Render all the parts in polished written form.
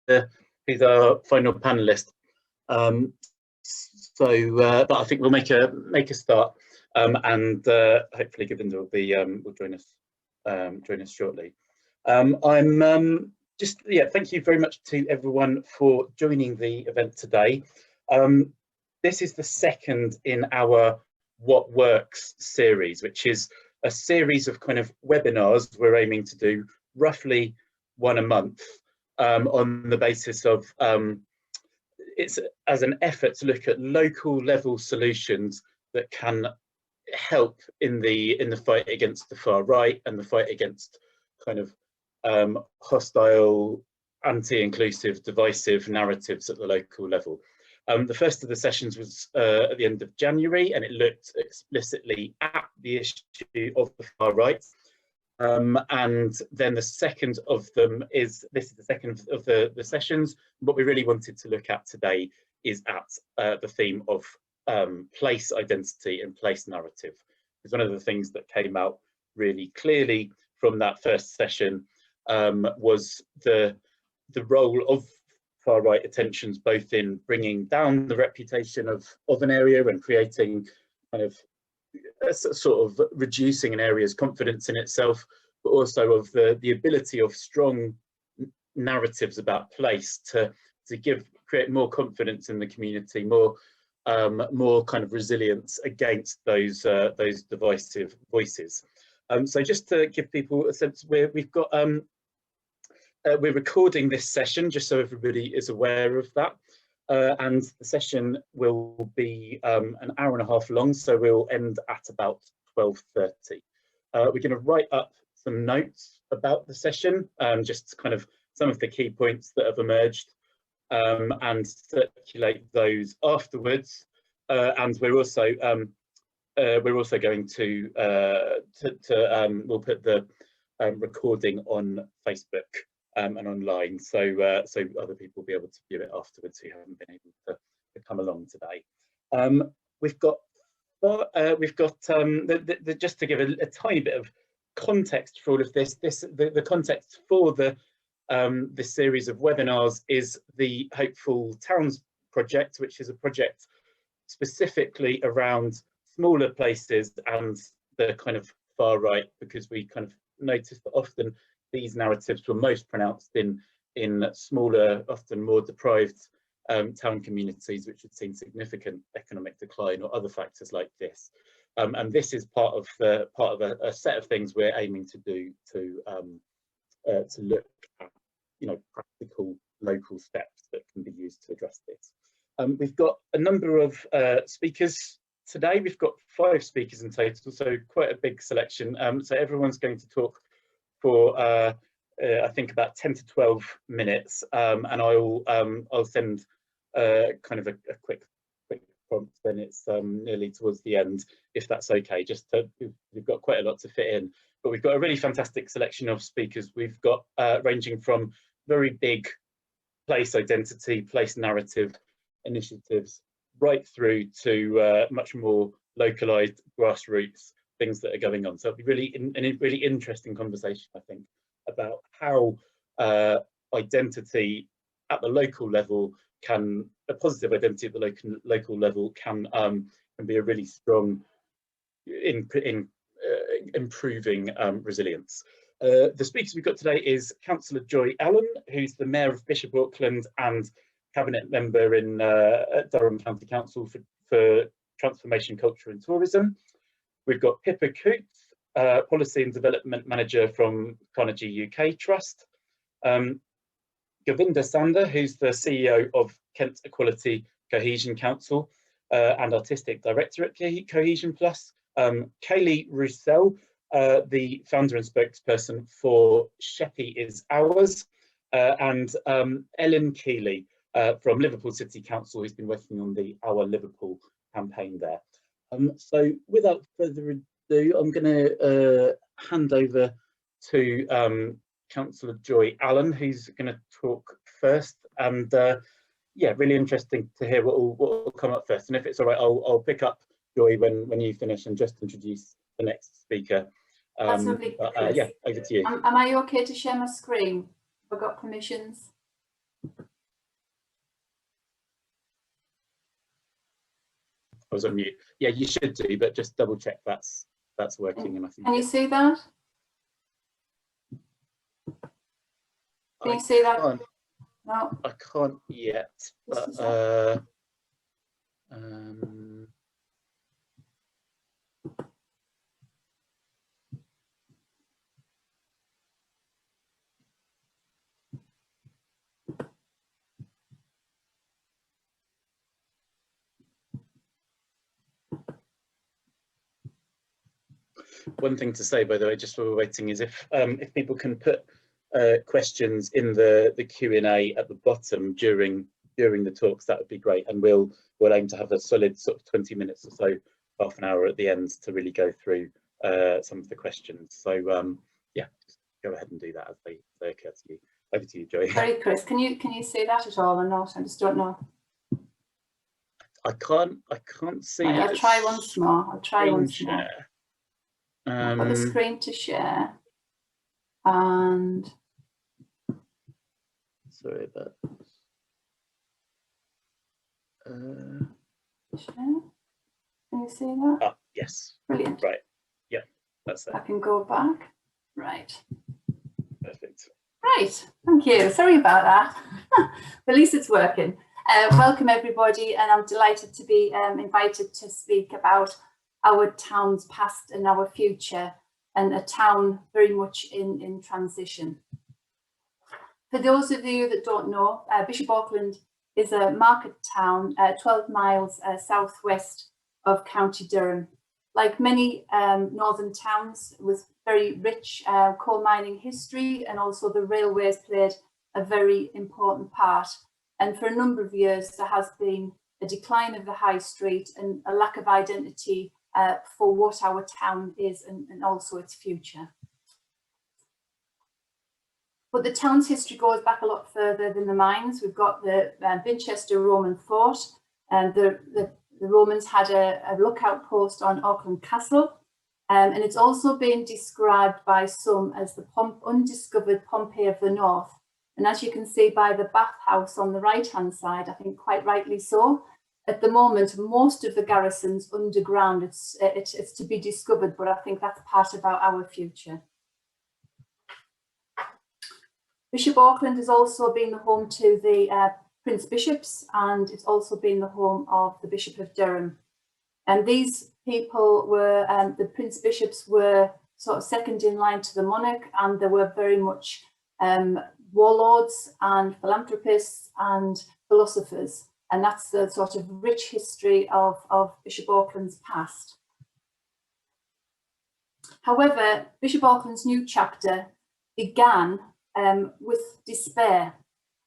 who's our final panelist. But I think we'll make a start, and hopefully Govinda will join us shortly. Thank you very much to everyone for joining the event today. This is the second in our What Works series, which is a series of kind of webinars we're aiming to do roughly one a month, on the basis of it's as an effort to look at local level solutions that can help in the fight against the far right and the fight against kind of hostile, anti-inclusive, divisive narratives at the local level. The first of the sessions was at the end of January, and it looked explicitly at the issue of the far right. And then the second of them is, this is the second of the sessions. What we really wanted to look at today is at the theme of place identity and place narrative. Because one of the things that came out really clearly from that first session was the role of far right attentions, both in bringing down the reputation of an area and creating kind of sort of reducing an area's confidence in itself, but also of the ability of strong narratives about place to create more confidence in the community, more kind of resilience against those divisive voices. So just to give people a sense, we're recording this session just so everybody is aware of that. And the session will be an hour and a half long, so we'll end at about 12:30. We're going to write up some notes about the session, just kind of some of the key points that have emerged, and circulate those afterwards. And we're also going to we'll put the recording on Facebook and online, so other people will be able to view it afterwards who haven't been able to come along today. We've got just to give a tiny bit of context for all of this. The context for this series of webinars is the Hopeful Towns project, which is a project specifically around smaller places and the kind of far right, because we kind of noticed that often these narratives were most pronounced in smaller, often more deprived town communities, which had seen significant economic decline or other factors like this. And this is part of a set of things we're aiming to do to look at, practical local steps that can be used to address this. We've got a number of speakers today. We've got 5 speakers in total, so quite a big selection. So everyone's going to talk for I think about 10 to 12 minutes, and I'll send kind of a quick prompt when it's nearly towards the end, if that's okay. We've got quite a lot to fit in, but we've got a really fantastic selection of speakers. We've got ranging from very big place identity, place narrative initiatives, right through to much more localized grassroots things that are going on. So it'll be a really interesting conversation, I think, about how identity at the local level a positive identity at the local level can be a really strong in improving resilience. The speakers we've got today is Councillor Joy Allen, who's the Mayor of Bishop Auckland and Cabinet Member in Durham County Council for Transformation, Culture and Tourism. We've got Pippa Coots, Policy and Development Manager from Carnegie UK Trust. Govinda Sander, who's the CEO of Kent Equality Cohesion Council and Artistic Director at Cohesion Plus. Kaylee Roussel, the founder and spokesperson for Sheppey is Ours. And Ellen Keeley from Liverpool City Council, who's been working on the Our Liverpool campaign there. So without further ado, I'm going to hand over to Councillor Joy Allen, who's going to talk first, and yeah, really interesting to hear what will come up first. And if it's all right, I'll pick up, Joy, when you finish and just introduce the next speaker. That's lovely. Yeah, over to you. Am I okay to share my screen? Have I got permissions? I was on mute. Yeah, you should do, but just double check that's working. And I think. Can you see that? Can you see that? No, I can't yet. But one thing to say, by the way, just while we're waiting, is if people can put questions in the Q&A at the bottom during the talks, that would be great, and we'll aim to have a solid sort of 20 minutes or so, half an hour at the end, to really go through some of the questions. So yeah, just go ahead and do that as they occur to you. Over to you, Joy. sorry, Chris. Can you see that at all or not? I just don't know. I can't see. Right, I'll try once more. I'll try once more. I've got the screen to share, and sorry about share. Can you see that? Ah, yes. Brilliant. Right. Yeah, that's it. I can go back. Right. Perfect. Right. Thank you. Sorry about that. At least it's working. Welcome everybody, and I'm delighted to be invited to speak about our town's past and our future, and a town very much in transition. For those of you that don't know, Bishop Auckland is a market town 12 miles southwest of County Durham. Like many northern towns with very rich coal mining history, and also the railways played a very important part. And for a number of years, there has been a decline of the high street and a lack of identity for what our town is, and also its future. But the town's history goes back a lot further than the mines. We've got the Winchester Roman fort, and the Romans had a lookout post on Auckland Castle, and it's also been described by some as the undiscovered Pompeii of the North. And as you can see by the bathhouse on the right-hand side, I think quite rightly so, at the moment, most of the garrison's underground. It's to be discovered, but I think that's part about our future. Bishop Auckland has also been the home to the Prince Bishops, and it's also been the home of the Bishop of Durham. And these people were, the Prince Bishops were sort of second in line to the monarch, and they were very much warlords and philanthropists and philosophers. And that's the sort of rich history of Bishop Auckland's past. However, Bishop Auckland's new chapter began with despair.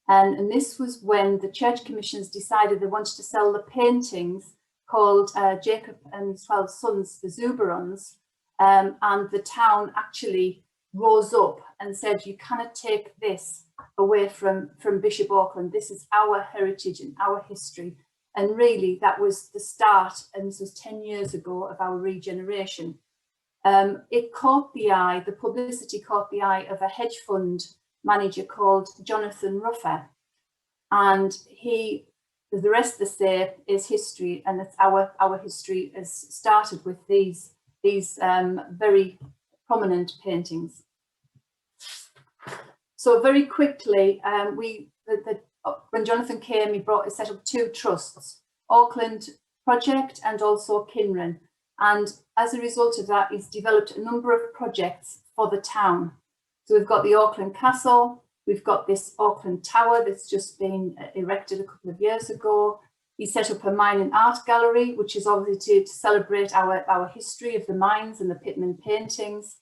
And this was when the church commissions decided they wanted to sell the paintings called Jacob and his 12 Sons, the Zuberons. And the town actually rose up and said, you cannot take this away from Bishop Auckland. This is our heritage and our history. And really that was the start, and this was 10 years ago, of our regeneration. It caught the eye, the publicity caught the eye of a hedge fund manager called Jonathan Ruffer. And the rest they say is history, and it's our history has started with these very prominent paintings. So very quickly, when Jonathan came, he set up two trusts, Auckland Project and also Kinran. And as a result of that, he's developed a number of projects for the town. So we've got the Auckland Castle, we've got this Auckland Tower that's just been erected a couple of years ago. He set up a mine and art gallery, which is obviously to celebrate our history of the mines and the Pitman paintings.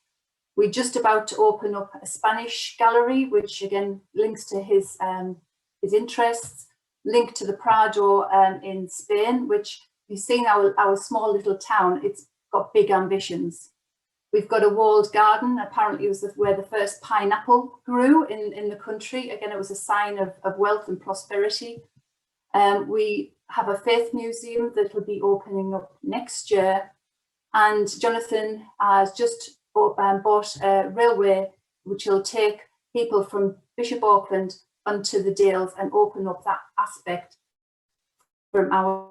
We're just about to open up a Spanish gallery, which again links to his interests, linked to the Prado in Spain, which you've seen our small little town, it's got big ambitions. We've got a walled garden. Apparently it was where the first pineapple grew in the country. Again, it was a sign of wealth and prosperity. We have a faith museum that will be opening up next year. And Jonathan has just bought a railway which will take people from Bishop Auckland onto the Dales and open up that aspect from our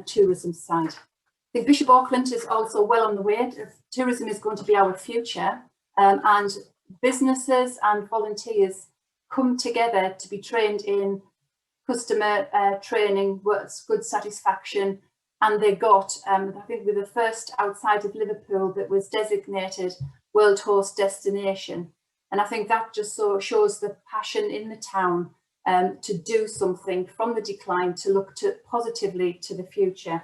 tourism side. I think Bishop Auckland is also well on the way. Tourism is going to be our future, and businesses and volunteers come together to be trained in customer training, good satisfaction, and they got, I think we're the first outside of Liverpool that was designated World Host Destination. And I think that just so shows the passion in the town to do something from the decline to look positively to the future.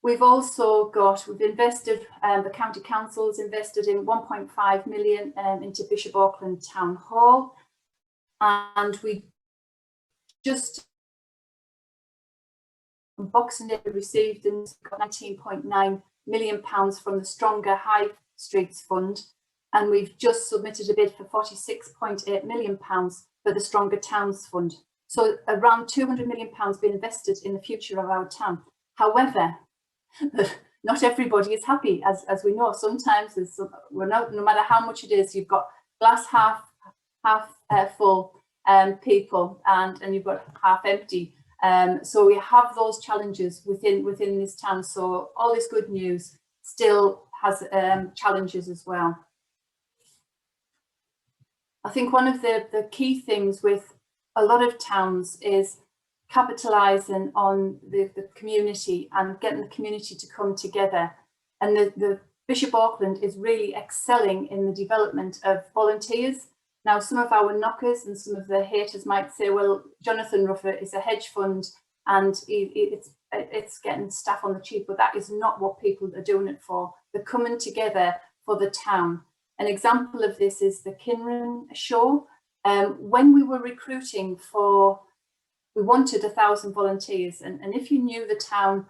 We've also we've invested, the County Council's invested in 1.5 million into Bishop Auckland Town Hall. And we just, Boxing Day, received and got £19.9 million from the Stronger High Streets Fund. And we've just submitted a bid for £46.8 million for the Stronger Towns Fund. So around £200 million being invested in the future of our town. However, not everybody is happy, as we know. Sometimes no matter how much it is, you've got glass half full people, and you've got half empty. So we have those challenges within this town. So all this good news still has challenges as well. I think one of the key things with a lot of towns is capitalising on the community and getting the community to come together. And the Bishop Auckland is really excelling in the development of volunteers. Now, some of our knockers and some of the haters might say, well, Jonathan Ruffert is a hedge fund and it's getting staff on the cheap, but that is not what people are doing it for. They're coming together for the town. An example of this is the Kinren show. When we were recruiting we wanted 1,000 volunteers, and if you knew the town,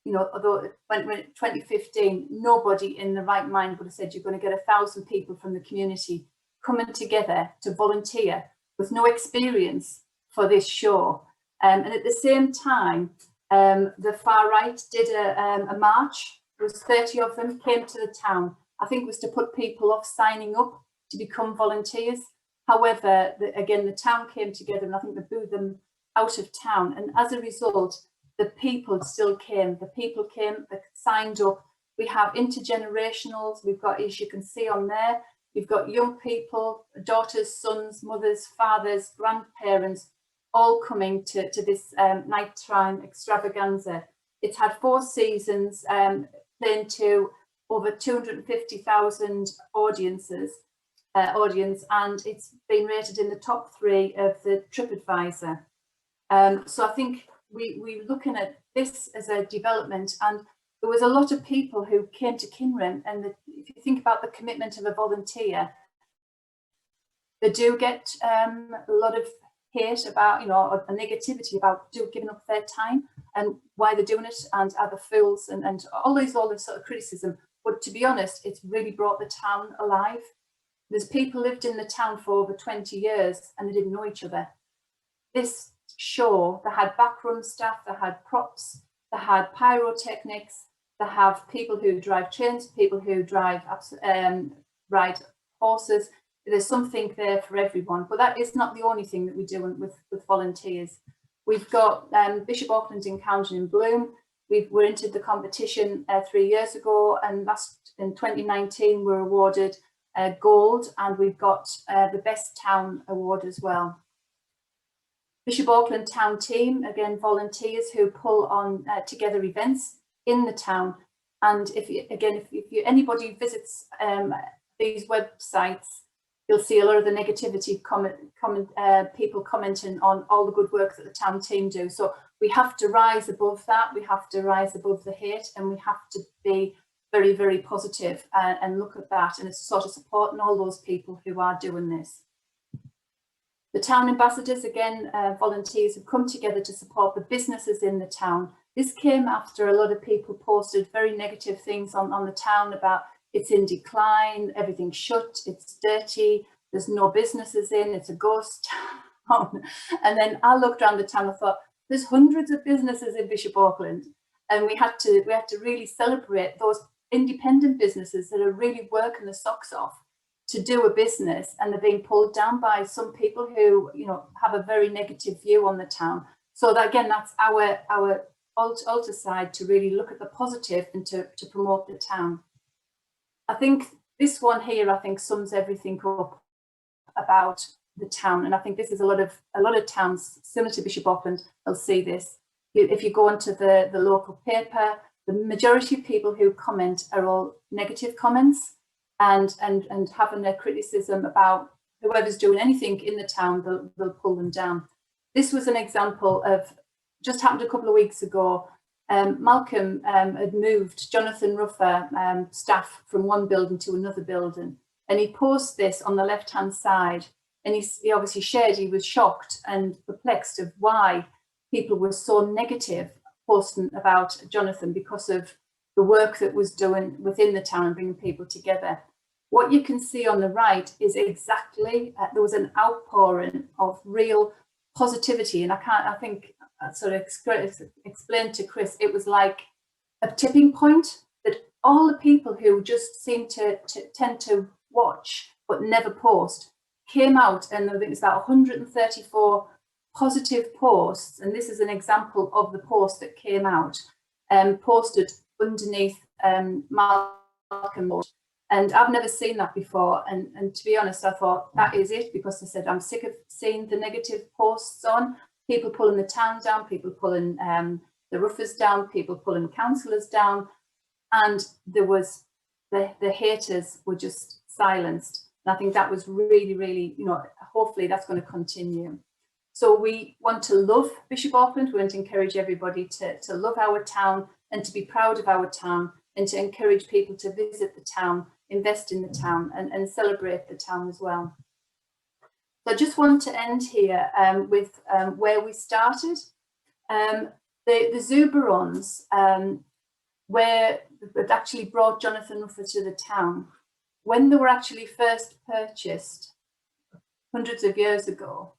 you know, although when 2015, nobody in the right mind would have said you're going to get 1,000 people from the community coming together to volunteer with no experience for this show. And at the same time, the far right did a march. There was 30 of them came to the town. I think it was to put people off signing up to become volunteers. However, again, the town came together, and I think they booed them out of town. And as a result, the people still came. The people came, they signed up. We have intergenerationals. We've got, as you can see on there, we've got young people, daughters, sons, mothers, fathers, grandparents, all coming to this nighttime extravaganza. It's had 4 seasons, playing to over 250,000 audience, and it's been rated in the top 3 of the TripAdvisor. So I think we're looking at this as a development, and there was a lot of people who came to Kinren, and if you think about the commitment of a volunteer, they do get a lot of hate about, you know, a negativity about giving up their time and why they're doing it, and are the fools, and all this sort of criticism. But to be honest, it's really brought the town alive. There's people lived in the town for over 20 years and they didn't know each other. This show, they had backroom staff, they had props, they had pyrotechnics, they have people who drive trains, people who drive ride horses. There's something there for everyone, but that is not the only thing that we're doing with volunteers. We've got Bishop Auckland Encounter in Bloom. We're into the competition 3 years ago, and in 2019 we're awarded gold, and we've got the Best Town Award as well. Bishop Auckland Town Team, again, volunteers who pull on together events in the town. And if anybody visits these websites, you'll see a lot of the negativity people commenting on all the good work that the town team do. So we have to rise above that. We have to rise above the hate, and we have to be very, very positive and look at that. And it's sort of supporting all those people who are doing this. The town ambassadors, again, volunteers have come together to support the businesses in the town. This came after a lot of people posted very negative things on the town about it's in decline, everything's shut, it's dirty, there's no businesses in, it's a ghost town. And then I looked around the town and thought, there's hundreds of businesses in Bishop Auckland, and we had to really celebrate those independent businesses that are really working their socks off to do a business, and they're being pulled down by some people who, you know, have a very negative view on the town. So that, again, that's our altar side, to really look at the positive and to promote the town. I think this one here, I think, sums everything up about the town, and I think this is a lot of towns similar to Bishop Auckland will see this. If you go onto the local paper, the majority of people who comment are all negative comments and having their criticism about whoever's doing anything in the town, they'll pull them down. This was an example of, just happened a couple of weeks ago. Malcolm had moved Jonathan Ruffer staff from one building to another building, and he posted this on the left-hand side, and he obviously shared he was shocked and perplexed of why people were so negative posting about Jonathan, because of the work that was doing within the town and bringing people together. What you can see on the right is exactly, there was an outpouring of real positivity, and I think I sort of explained to Chris, it was like a tipping point, that all the people who just seem to tend to watch but never post came out, and I think it's about 134 positive posts, and this is an example of the post that came out, posted underneath Malcolm. And I've never seen that before, and to be honest, I thought that is it, because I said I'm sick of seeing the negative posts on people pulling the town down, people pulling the Ruffers down, people pulling councillors down, and there was the haters were just silenced. And I think that was really, really, hopefully that's going to continue. So we want to love Bishop Auckland. We want to encourage everybody to love our town and to be proud of our town, and to encourage people to visit the town, invest in the town, and celebrate the town as well. So I just want to end here with where we started. The Zuberons, where it actually brought Jonathan Ruffer to the town, when they were actually first purchased hundreds of years ago,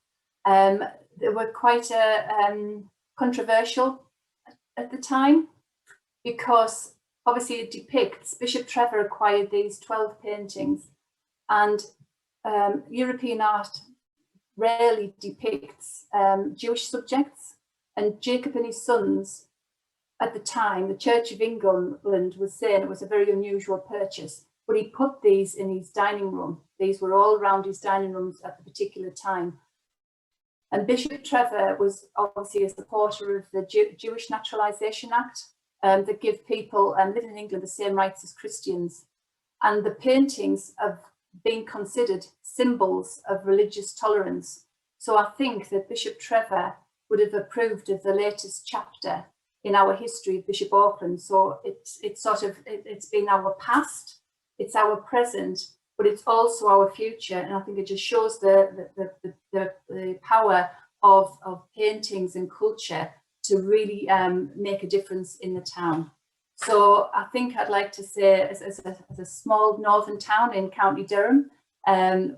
they were quite controversial at the time, because obviously it depicts, Bishop Trevor acquired these 12 paintings, and European art rarely depicts Jewish subjects, and Jacob and his sons at the time, the Church of England was saying it was a very unusual purchase, but he put these in his dining room. These were all around his dining rooms at the particular time. And Bishop Trevor was obviously a supporter of the Jewish Naturalisation Act, that give people living in England the same rights as Christians. And the paintings have been considered symbols of religious tolerance. So I think that Bishop Trevor would have approved of the latest chapter in our history of Bishop Auckland. So it's been our past, it's our present, but it's also our future. And I think it just shows the power of paintings and culture to really make a difference in the town. So I think I'd like to say, as a small northern town in County Durham,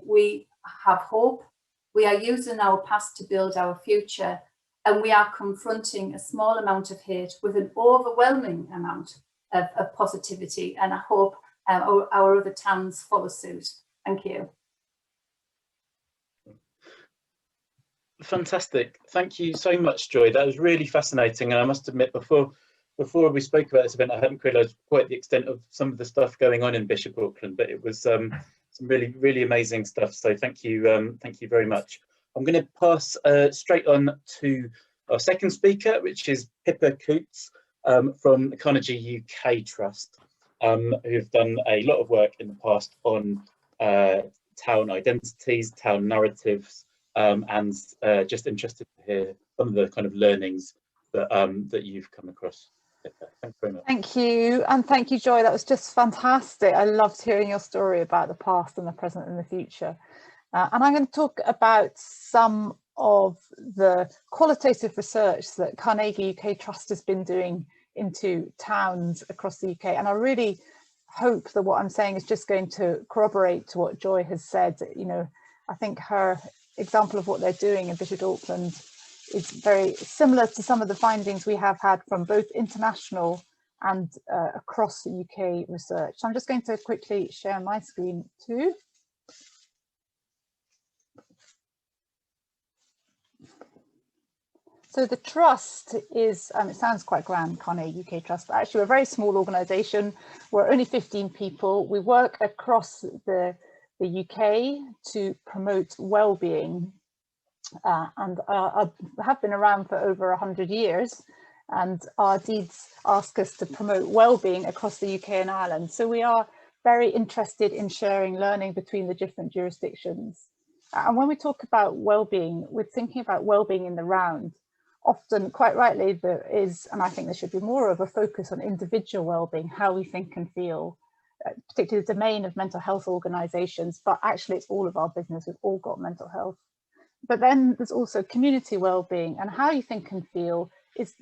we have hope. We are using our past to build our future, and we are confronting a small amount of hate with an overwhelming amount of positivity. And I hope our other towns follow suit. Thank you. Fantastic. Thank you so much, Joy. That was really fascinating. And I must admit, before we spoke about this event, I hadn't realised quite the extent of some of the stuff going on in Bishop Auckland, but it was some really, really amazing stuff. So thank you very much. I'm going to pass straight on to our second speaker, which is Pippa Coots from the Carnegie UK Trust, who've done a lot of work in the past on town identities, town narratives, and just interested to hear some of the kind of learnings that you've come across. Thanks very much. Thank you, and thank you, Joy. That was just fantastic. I loved hearing your story about the past and the present and the future. And I'm going to talk about some of the qualitative research that Carnegie UK Trust has been doing into towns across the UK. And I really hope that what I'm saying is just going to corroborate to what Joy has said. You know, I think her example of what they're doing in Bishop Auckland is very similar to some of the findings we have had from both international and across the UK research. So I'm just going to quickly share my screen too. So the trust is, it sounds quite grand, Carnegie UK Trust, but actually we're a very small organisation. We're only 15 people. We work across the UK to promote well-being, and have been around for over 100 years. And our deeds ask us to promote well-being across the UK and Ireland. So we are very interested in sharing learning between the different jurisdictions. And when we talk about well-being, we're thinking about well-being in the round. Often, quite rightly, there is, and I think there should be more of a focus on individual well-being, how we think and feel, particularly the domain of mental health organisations, but actually it's all of our business, we've all got mental health. But then there's also community well-being, and how you think and feel is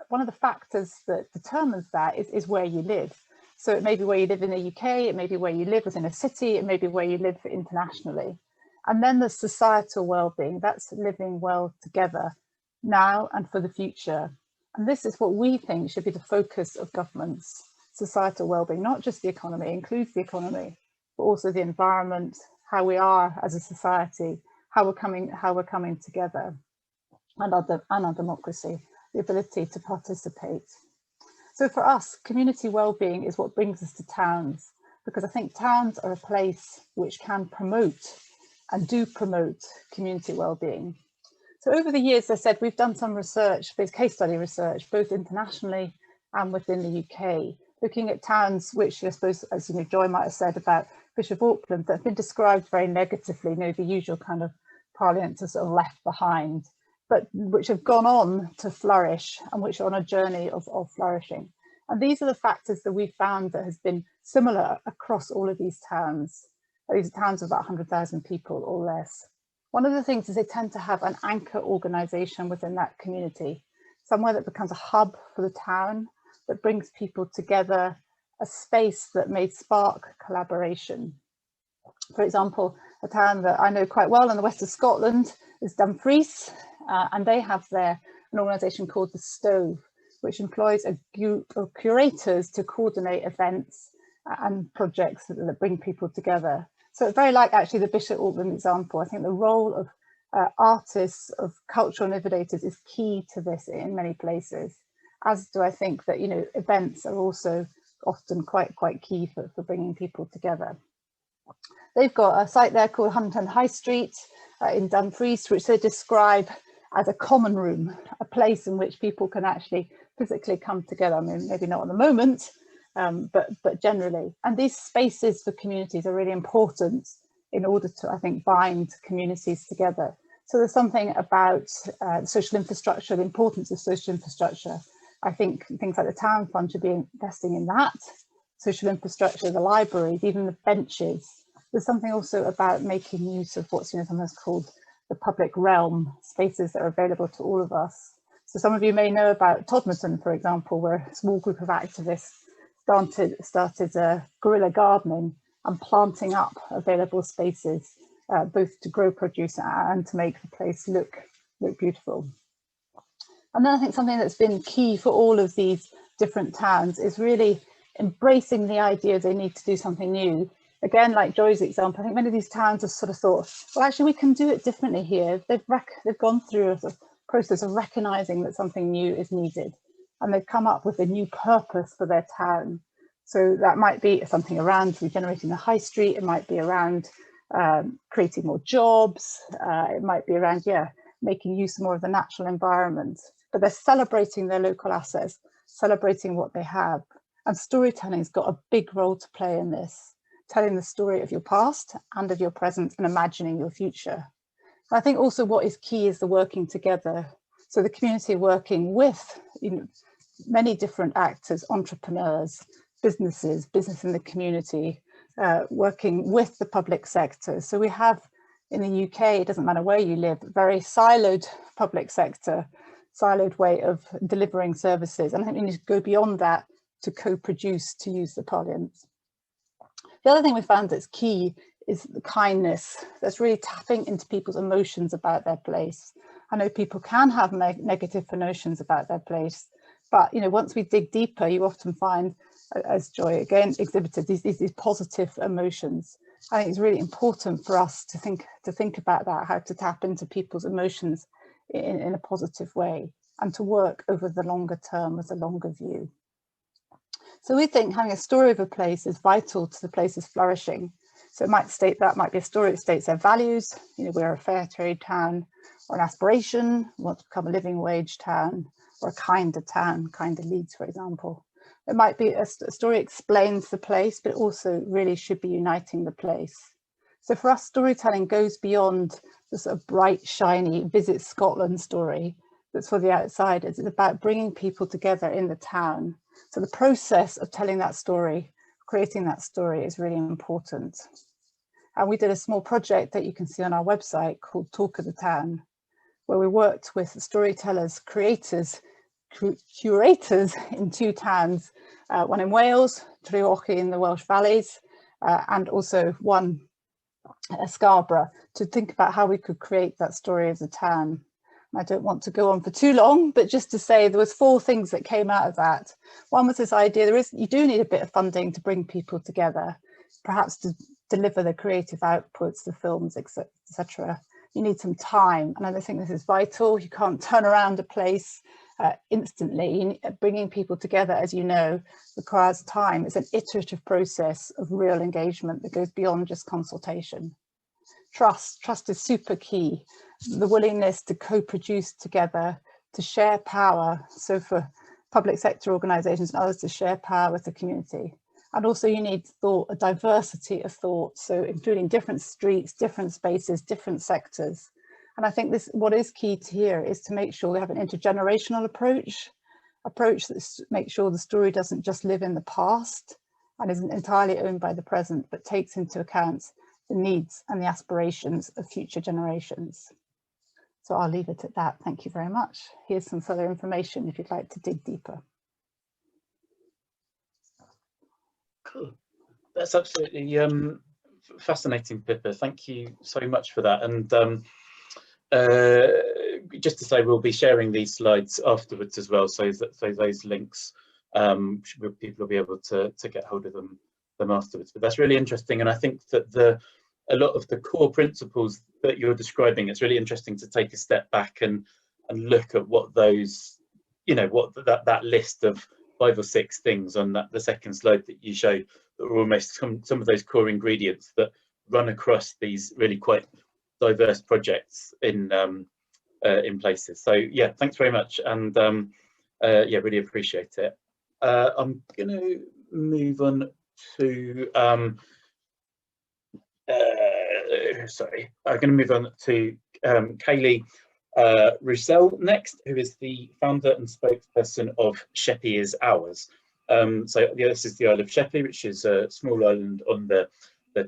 one of the factors that determines that is where you live. So it may be where you live in the UK, it may be where you live within a city, it may be where you live internationally. And then there's societal well-being, that's living well together now and for the future. And this is what we think should be the focus of governments, societal well-being, not just the economy, it includes the economy, but also the environment, how we are as a society, how we're coming together, and our democracy, the ability to participate. So for us, community well-being is what brings us to towns, because I think towns are a place which can promote and do promote community well-being. So over the years, as I said, we've done some research, there's case study research, both internationally and within the UK, looking at towns which, I suppose, as you know, Joy might have said about Bishop Auckland, that have been described very negatively, you know, the usual kind of parliaments are sort of left behind, but which have gone on to flourish and which are on a journey of flourishing. And these are the factors that we've found that has been similar across all of these towns. These are towns of about 100,000 people or less. One of the things is they tend to have an anchor organisation within that community, somewhere that becomes a hub for the town, that brings people together, a space that may spark collaboration. For example, a town that I know quite well in the west of Scotland is Dumfries, and they have there an organisation called The Stove, which employs a group of curators to coordinate events and projects that bring people together. So it's very like actually the Bishop Auckland example. I think the role of artists, of cultural innovators is key to this in many places, as do I think that, you know, events are also often quite key for bringing people together. They've got a site there called Hunton High Street in Dumfries, which they describe as a common room, a place in which people can actually physically come together. I mean, maybe not at the moment, but generally. And these spaces for communities are really important in order to, I think, bind communities together. So there's something about social infrastructure, the importance of social infrastructure. I think things like the town fund should be investing in that. Social infrastructure, the libraries, even the benches. There's something also about making use of what's, you know, sometimes called the public realm, spaces that are available to all of us. So some of you may know about Todmorden, for example, where a small group of activists started guerrilla gardening and planting up available spaces, both to grow produce and to make the place look beautiful. And then I think something that's been key for all of these different towns is really embracing the idea they need to do something new. Again, like Joy's example, I think many of these towns have sort of thought, well, actually, we can do it differently here. They've gone through a sort of process of recognising that something new is needed, and they've come up with a new purpose for their town. So that might be something around regenerating the high street, it might be around creating more jobs, it might be around, making use more of the natural environment. But they're celebrating their local assets, celebrating what they have. And storytelling's got a big role to play in this, telling the story of your past and of your present and imagining your future. I think also what is key is the working together. So the community working with, you know, many different actors, entrepreneurs, business in the community, working with the public sector. So we have in the UK, it doesn't matter where you live, very siloed public sector, siloed way of delivering services. And I think we need to go beyond that to co-produce, to use the parliaments. The other thing we found that's key is the kindness. That's really tapping into people's emotions about their place. I know people can have negative notions about their place, but you know, once we dig deeper, you often find, as Joy again exhibited, these positive emotions. I think it's really important for us to think about that, how to tap into people's emotions in a positive way. and to work over the longer term with a longer view. So we think having a story of a place is vital to the place's flourishing. So it might state, that might be a story that states their values, you know, we're a fair trade town, or an aspiration, we want to become a living wage town, or a kinder town, kinder Leeds, for example. It might be a story explains the place, but also really should be uniting the place. So for us, storytelling goes beyond the sort of bright, shiny Visit Scotland story that's for the outsiders. It's about bringing people together in the town. So the process of telling that story, creating that story is really important. And we did a small project that you can see on our website called Talk of the Town, where we worked with storytellers, creators, curators in 2 towns, one in Wales, Treorchy in the Welsh Valleys, and also one Scarborough, to think about how we could create that story as a town. I don't want to go on for too long, but just to say there was 4 things that came out of that. One was this idea, you do need a bit of funding to bring people together, perhaps to deliver the creative outputs, the films, etc. You need some time, and I think this is vital. You can't turn around a place instantly. Bringing people together, as you know, requires time. It's an iterative process of real engagement that goes beyond just consultation. Trust is super key. The willingness to co-produce together, to share power. So for public sector organisations and others to share power with the community. And also you need thought, a diversity of thought, so including different streets, different spaces, different sectors. And I think what is key to here is to make sure we have an intergenerational approach that makes sure the story doesn't just live in the past and isn't entirely owned by the present, but takes into account the needs and the aspirations of future generations. So I'll leave it at that. Thank you very much. Here's some further information if you'd like to dig deeper. Cool. That's absolutely fascinating, Pippa. Thank you so much for that. And just to say, we'll be sharing these slides afterwards as well, so those links, people will be able to get hold of them afterwards. But that's really interesting, and I think that a lot of the core principles that you're describing, it's really interesting to take a step back and look at what those, you know, what that list of 5 or 6 things on the second slide that you showed, that are almost some of those core ingredients that run across these really quite diverse projects in places. So yeah, thanks very much, and yeah, really appreciate it. I'm going to move on to Kaylee Roussel next, who is the founder and spokesperson of Sheppey is Ours. So yeah, this is the Isle of Sheppey, which is a small island on the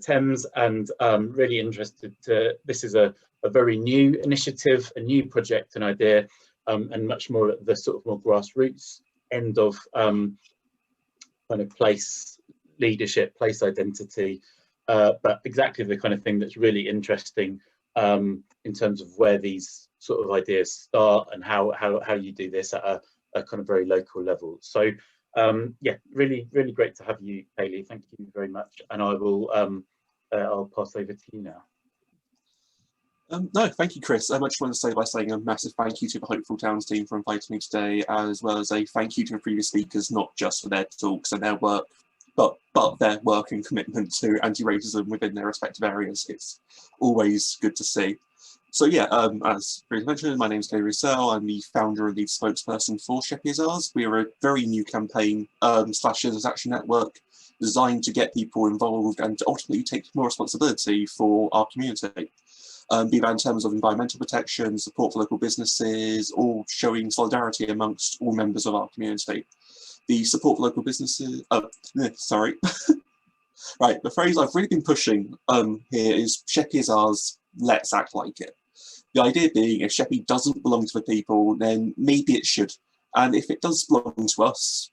Thames, and really interested to, this is a very new initiative, a new project and idea, and much more at the sort of more grassroots end of kind of place leadership, place identity, but exactly the kind of thing that's really interesting in terms of where these sort of ideas start and how you do this at a kind of very local level. So yeah, really great to have you, Kaylee. Thank you very much, and I will I'll pass over to you now. No, thank you, Chris. I just want to say by saying a massive thank you to the Hopeful Towns team for inviting me today, as well as a thank you to the previous speakers, not just for their talks and their work, but their work and commitment to anti-racism within their respective areas. It's always good to see. So yeah, as Chris mentioned, my name is Kaylee Roussel. I'm the founder and lead spokesperson for Sheppey is Ours. We are a very new campaign / citizens action network designed to get people involved and to ultimately take more responsibility for our community. Be that in terms of environmental protection, support for local businesses, or showing solidarity amongst all members of our community. The support for local businesses, sorry. Right, the phrase I've really been pushing here is Sheppey is Ours, let's act like it. The idea being, if Sheppey doesn't belong to the people, then maybe it should. And if it does belong to us,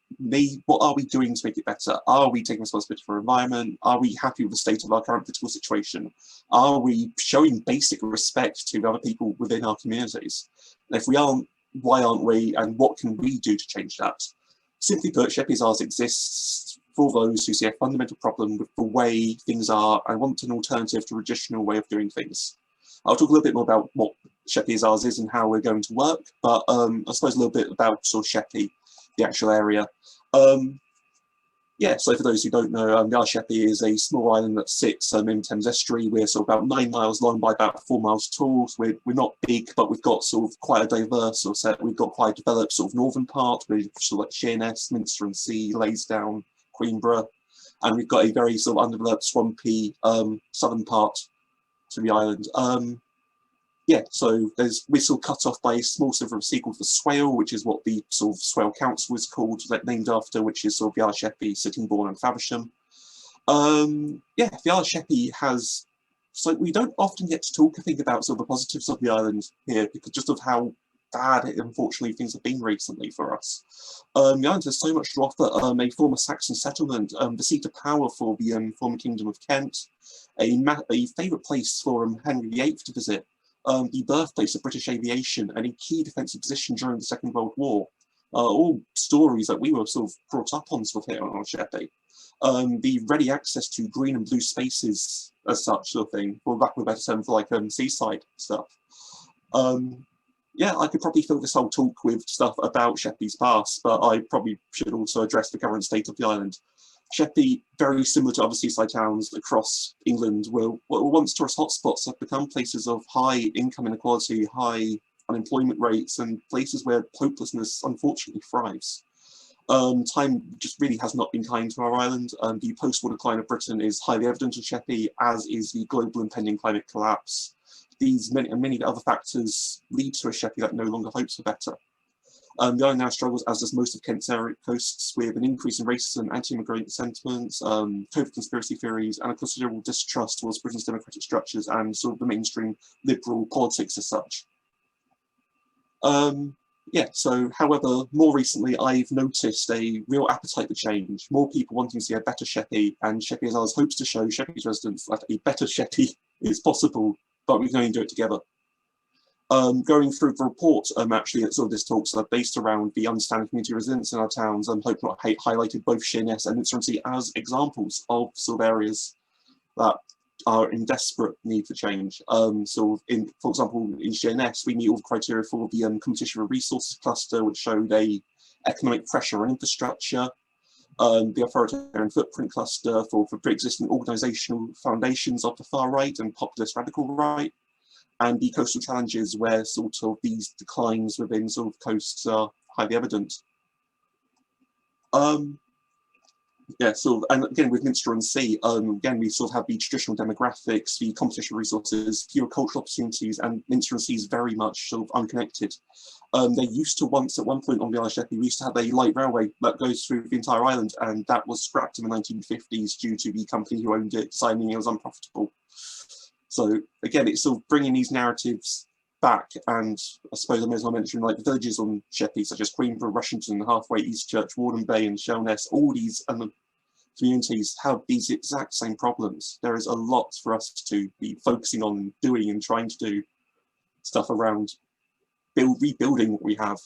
what are we doing to make it better? Are we taking responsibility for our environment? Are we happy with the state of our current political situation? Are we showing basic respect to other people within our communities? And if we aren't, why aren't we? And what can we do to change that? Simply put, Sheppey is Ours exists for those who see a fundamental problem with the way things are and want an alternative to the traditional way of doing things. I'll talk a little bit more about what Sheppey as ours is and how we're going to work, but I suppose a little bit about sort of Sheppey, the actual area. Yeah, so for those who don't know, the Isle of Sheppey is a small island that sits in Thames Estuary. We're sort of about 9 miles long by about 4 miles tall. So we're not big, but we've got sort of quite a diverse sort of set. We've got quite a developed sort of northern part with sort of like Sheerness, Minster-on-Sea, Laysdown, Queenborough, and we've got a very sort of undeveloped, swampy southern part to the island. Yeah, so we're sort of cut off by a small sliver of sea called the Swale, which is what the sort of Swale Council is called, named after, which is sort of the Isle of Sheppey, Sittingbourne and Faversham. Yeah, the Isle of Sheppey has, so we don't often get to talk, I think, about sort of the positives of the island here, because just of how bad, unfortunately, things have been recently for us. The island has so much to offer. A former Saxon settlement, the seat of power for the former Kingdom of Kent, a favourite place for Henry VIII to visit, the birthplace of British aviation, and a key defensive position during the Second World War. All stories that we were sort of brought up on sort of here on Sheppey. The ready access to green and blue spaces as such sort of thing, or back with a better term for like seaside stuff. Yeah, I could probably fill this whole talk with stuff about Sheppey's past, but I probably should also address the current state of the island. Sheppey, very similar to other seaside towns across England, were once tourist hotspots, have become places of high income inequality, high unemployment rates, and places where hopelessness unfortunately thrives. Time just really has not been kind to our island. The post-war decline of Britain is highly evident in Sheppey, as is the global impending climate collapse. These and many other factors lead to a Sheppey that no longer hopes for better. The island now struggles, as does most of Kent's coasts, with an increase in racism, anti-immigrant sentiments, COVID conspiracy theories, and a considerable distrust towards Britain's democratic structures and sort of the mainstream liberal politics as such. Yeah, so however, more recently, I've noticed a real appetite for change, more people wanting to see a better Sheppey, and Sheppey as ours hopes to show Sheppey's residents that a better Sheppey is possible, but we can only do it together. Going through the report, actually, at sort of this talks are based around the understanding community resilience in our towns, and Hope Not Hate highlighted both Sheerness and Minster-on-Sea as examples of sort of areas that are in desperate need for change. So, for example, in Sheerness, we meet all the criteria for the competition for resources cluster, which showed a economic pressure on infrastructure, the authoritarian footprint cluster for pre-existing organisational foundations of the far right and populist radical right, and the coastal challenges where sort of these declines within sort of coasts are highly evident. Yeah, so, and again with Minster-on-Sea, again we sort of have the traditional demographics, the competition resources, fewer cultural opportunities, and Minster-on-Sea is very much sort of unconnected. They used to at one point on the Isle of Sheppey, we used to have a light railway that goes through the entire island, and that was scrapped in the 1950s due to the company who owned it deciding it was unprofitable. So again, it's sort of bringing these narratives back, and I suppose I may as well mention like the villages on Sheppey, such as Queenborough, Rushington, Halfway, Eastchurch, Warden Bay and Sheerness, all these communities have these exact same problems. There is a lot for us to be focusing on doing and trying to do stuff around rebuilding what we have.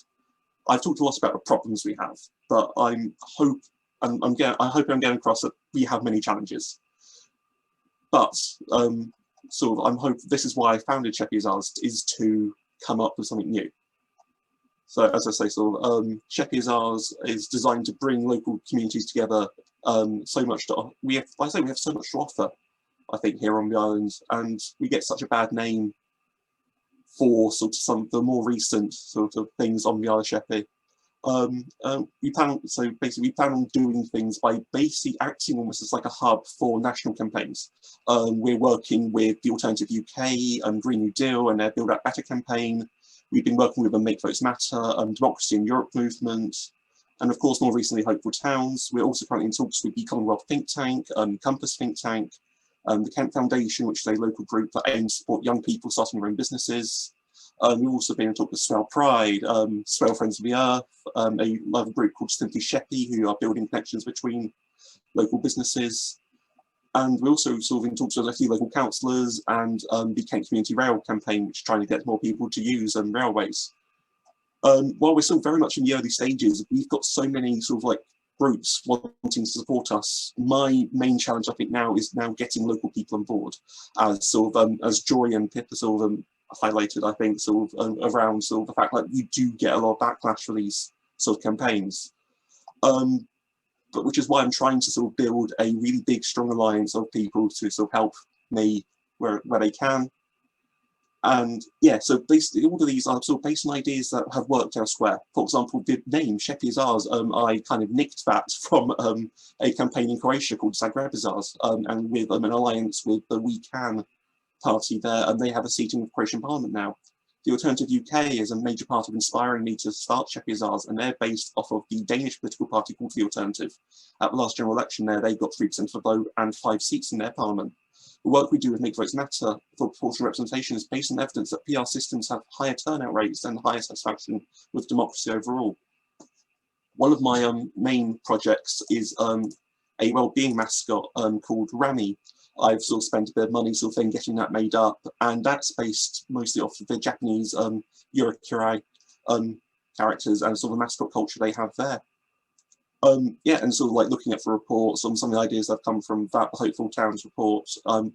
I've talked a lot about the problems we have, but I hope I'm getting across that we have many challenges. But sort of, I'm hoping this is why I founded Sheppey as ours, is to come up with something new. So as I say, sort of, Sheppey as ours is designed to bring local communities together. So much to we have so much to offer, I think, here on the island, and we get such a bad name for sort of some of the more recent sort of things on the Isle of Sheppey. We plan on doing things by basically acting almost as like a hub for national campaigns. We're working with the Alternative UK and Green New Deal and their Build Back Better campaign. We've been working with the Make Votes Matter, Democracy in Europe movement, and of course more recently Hopeful Towns. We're also currently in talks with the Commonwealth Think Tank, Compass Think Tank, the Kent Foundation, which is a local group that aims to support young people starting their own businesses. We've also been in talk with Swale Pride, Swale Friends of the Earth, another group called Simply Sheppey, who are building connections between local businesses. And we're also sort of in talks with a few local councillors and the Kent Community Rail campaign, which is trying to get more people to use railways. While we're still very much in the early stages, we've got so many sort of like groups wanting to support us. My main challenge, I think, now is getting local people on board, as sort of as Joy and Pip are sort of highlighted, I think, sort of around sort of the fact that you do get a lot of backlash for these sort of campaigns. But which is why I'm trying to sort of build a really big, strong alliance of people to sort of help me where they can. And yeah, so basically all of these are sort of based on ideas that have worked elsewhere. For example, the name Sheppy is Ours, I kind of nicked that from a campaign in Croatia called Zagreb is Ours, and with an alliance with the We Can party there, and they have a seat in the Croatian Parliament now. The Alternative UK is a major part of inspiring me to start Sheppy is Ours, and they're based off of the Danish political party called The Alternative. At the last general election there, they got 3% of the vote and 5 seats in their parliament. The work we do with Make Votes Matter for proportional representation is based on evidence that PR systems have higher turnout rates and higher satisfaction with democracy overall. One of my main projects is a well-being mascot called Rami. I've sort of spent a bit of money sort of thing getting that made up, and that's based mostly off of the Japanese Yurakurai characters and sort of the mascot culture they have there. Yeah, and sort of like looking at the reports on some of the ideas that have come from that, the Hopeful Towns report,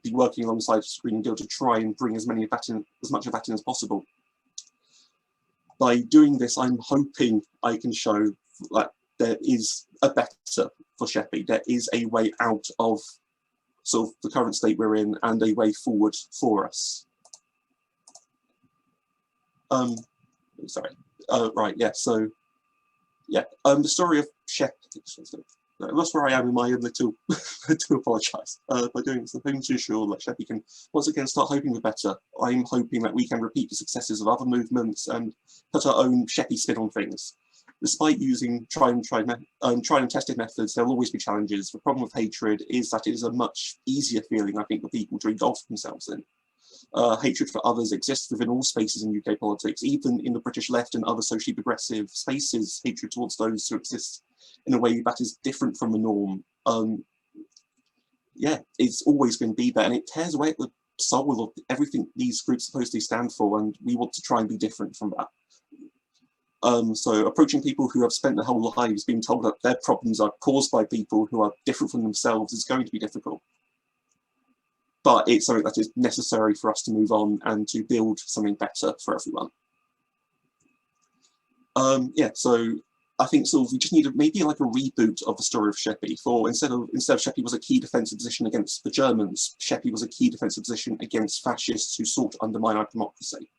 be working alongside Screen and Guild to try and bring as much of that in as possible. By doing this, I'm hoping I can show that there is a better for Sheppy. There is a way out of sort of the current state we're in and a way forward for us. Right, yeah, so yeah, the story of Sheppy. That's where I am in my little. I do apologise by doing this. I'm hoping to ensure that Sheppy can once again start hoping for better. I'm hoping that we can repeat the successes of other movements and put our own Sheppy spin on things. Despite using tried and tested methods, there will always be challenges. The problem with hatred is that it is a much easier feeling, I think, for people to engulf themselves in. Hatred for others exists within all spaces in UK politics, even in the British left and other socially progressive spaces. Hatred towards those who exist in a way that is different from the norm. Yeah, it's always going to be there, and it tears away at the soul of everything these groups supposedly stand for, and we want to try and be different from that. So approaching people who have spent their whole lives being told that their problems are caused by people who are different from themselves is going to be difficult. But it's something that is necessary for us to move on and to build something better for everyone. Yeah, so I think sort of we just need maybe like a reboot of the story of Sheppy. For instead of Sheppy was a key defensive position against the Germans, Sheppy was a key defensive position against fascists who sought to undermine our democracy.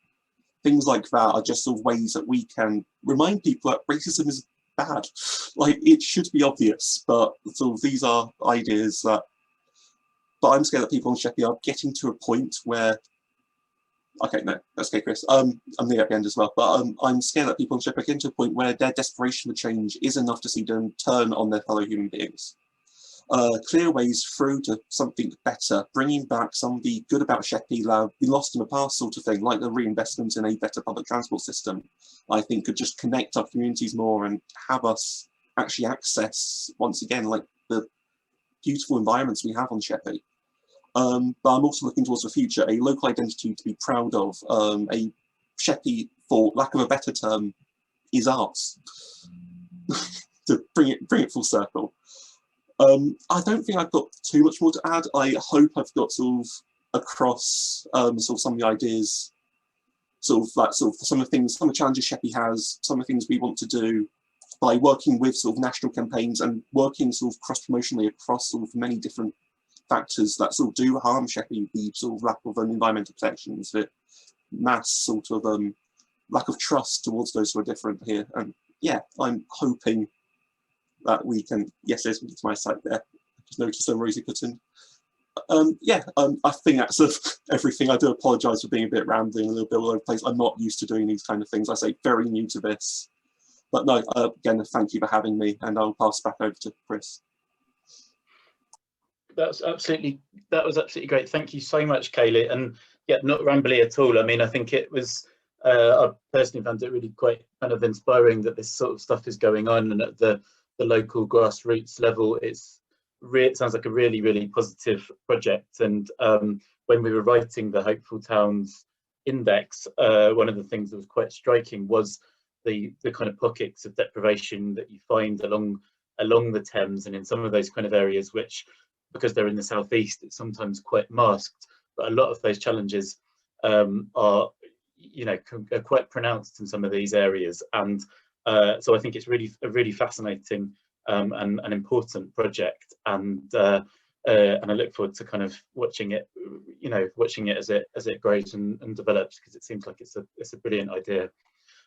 Things like that are just sort of ways that we can remind people that racism is bad. Like, it should be obvious, but sort of these are ideas that. But I'm scared that people in Sheppy are getting to a point where. Okay, no, that's okay, Chris. I'm near at the end as well, but I'm scared that people in Sheppy are getting to a point where their desperation for change is enough to see them turn on their fellow human beings. Clear ways through to something better, bringing back some of the good about Sheppy that we lost in the past sort of thing, like the reinvestment in a better public transport system, I think could just connect our communities more and have us actually access, once again, like the beautiful environments we have on Sheppy. But I'm also looking towards the future, a local identity to be proud of, a Sheppy, for lack of a better term, is ours, to bring it full circle. I don't think I've got too much more to add. I hope I've got sort of across sort of some of the ideas, some of the things, some of the challenges Sheppy has, some of the things we want to do by working with sort of national campaigns and working sort of cross-promotionally across sort of many different factors that sort of do harm Sheppy, the sort of lack of environmental protections, the mass sort of lack of trust towards those who are different here. And yeah, I'm hoping that we can, yes, there's my site there. I just noticed some Rosie put in. Yeah, I think that's everything. I do apologise for being a bit rambling, a little bit all over the place. I'm not used to doing these kind of things. I say very new to this. But no, again, thank you for having me, and I'll pass back over to Chris. That was absolutely great. Thank you so much, Kaylee. And yeah, not rambly at all. I mean, I think it was, I personally found it really quite kind of inspiring that this sort of stuff is going on, and at the local grassroots level, it sounds like a really, really positive project. And when we were writing the Hopeful Towns Index, one of the things that was quite striking was the kind of pockets of deprivation that you find along the Thames, and in some of those kind of areas which, because they're in the southeast, it's sometimes quite masked. But a lot of those challenges are you know, are quite pronounced in some of these areas. And so I think it's really a really fascinating and an important project, and I look forward to kind of watching it, you know, watching it as it grows and develops, because it seems like it's a brilliant idea.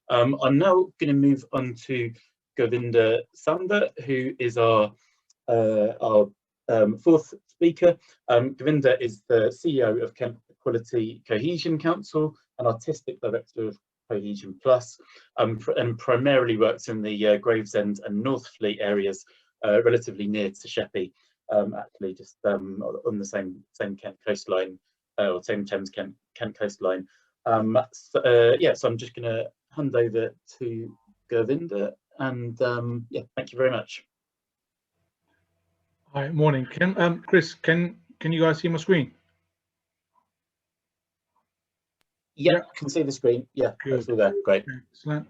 I'm now going to move on to Govinda Sanda, who is our fourth speaker. Govinda is the CEO of Kent Equality Cohesion Council and Artistic Director of Cohesion Plus, and primarily works in the Gravesend and Northfleet areas, relatively near to Sheppey, actually just on the same Kent coastline, or same Thames Kent coastline. Yeah, so I'm just going to hand over to Govinda, and yeah, thank you very much. Hi, morning. Chris, can you guys see my screen? Yeah, I can see the screen. Yeah, Good. that's all there. Great. Excellent.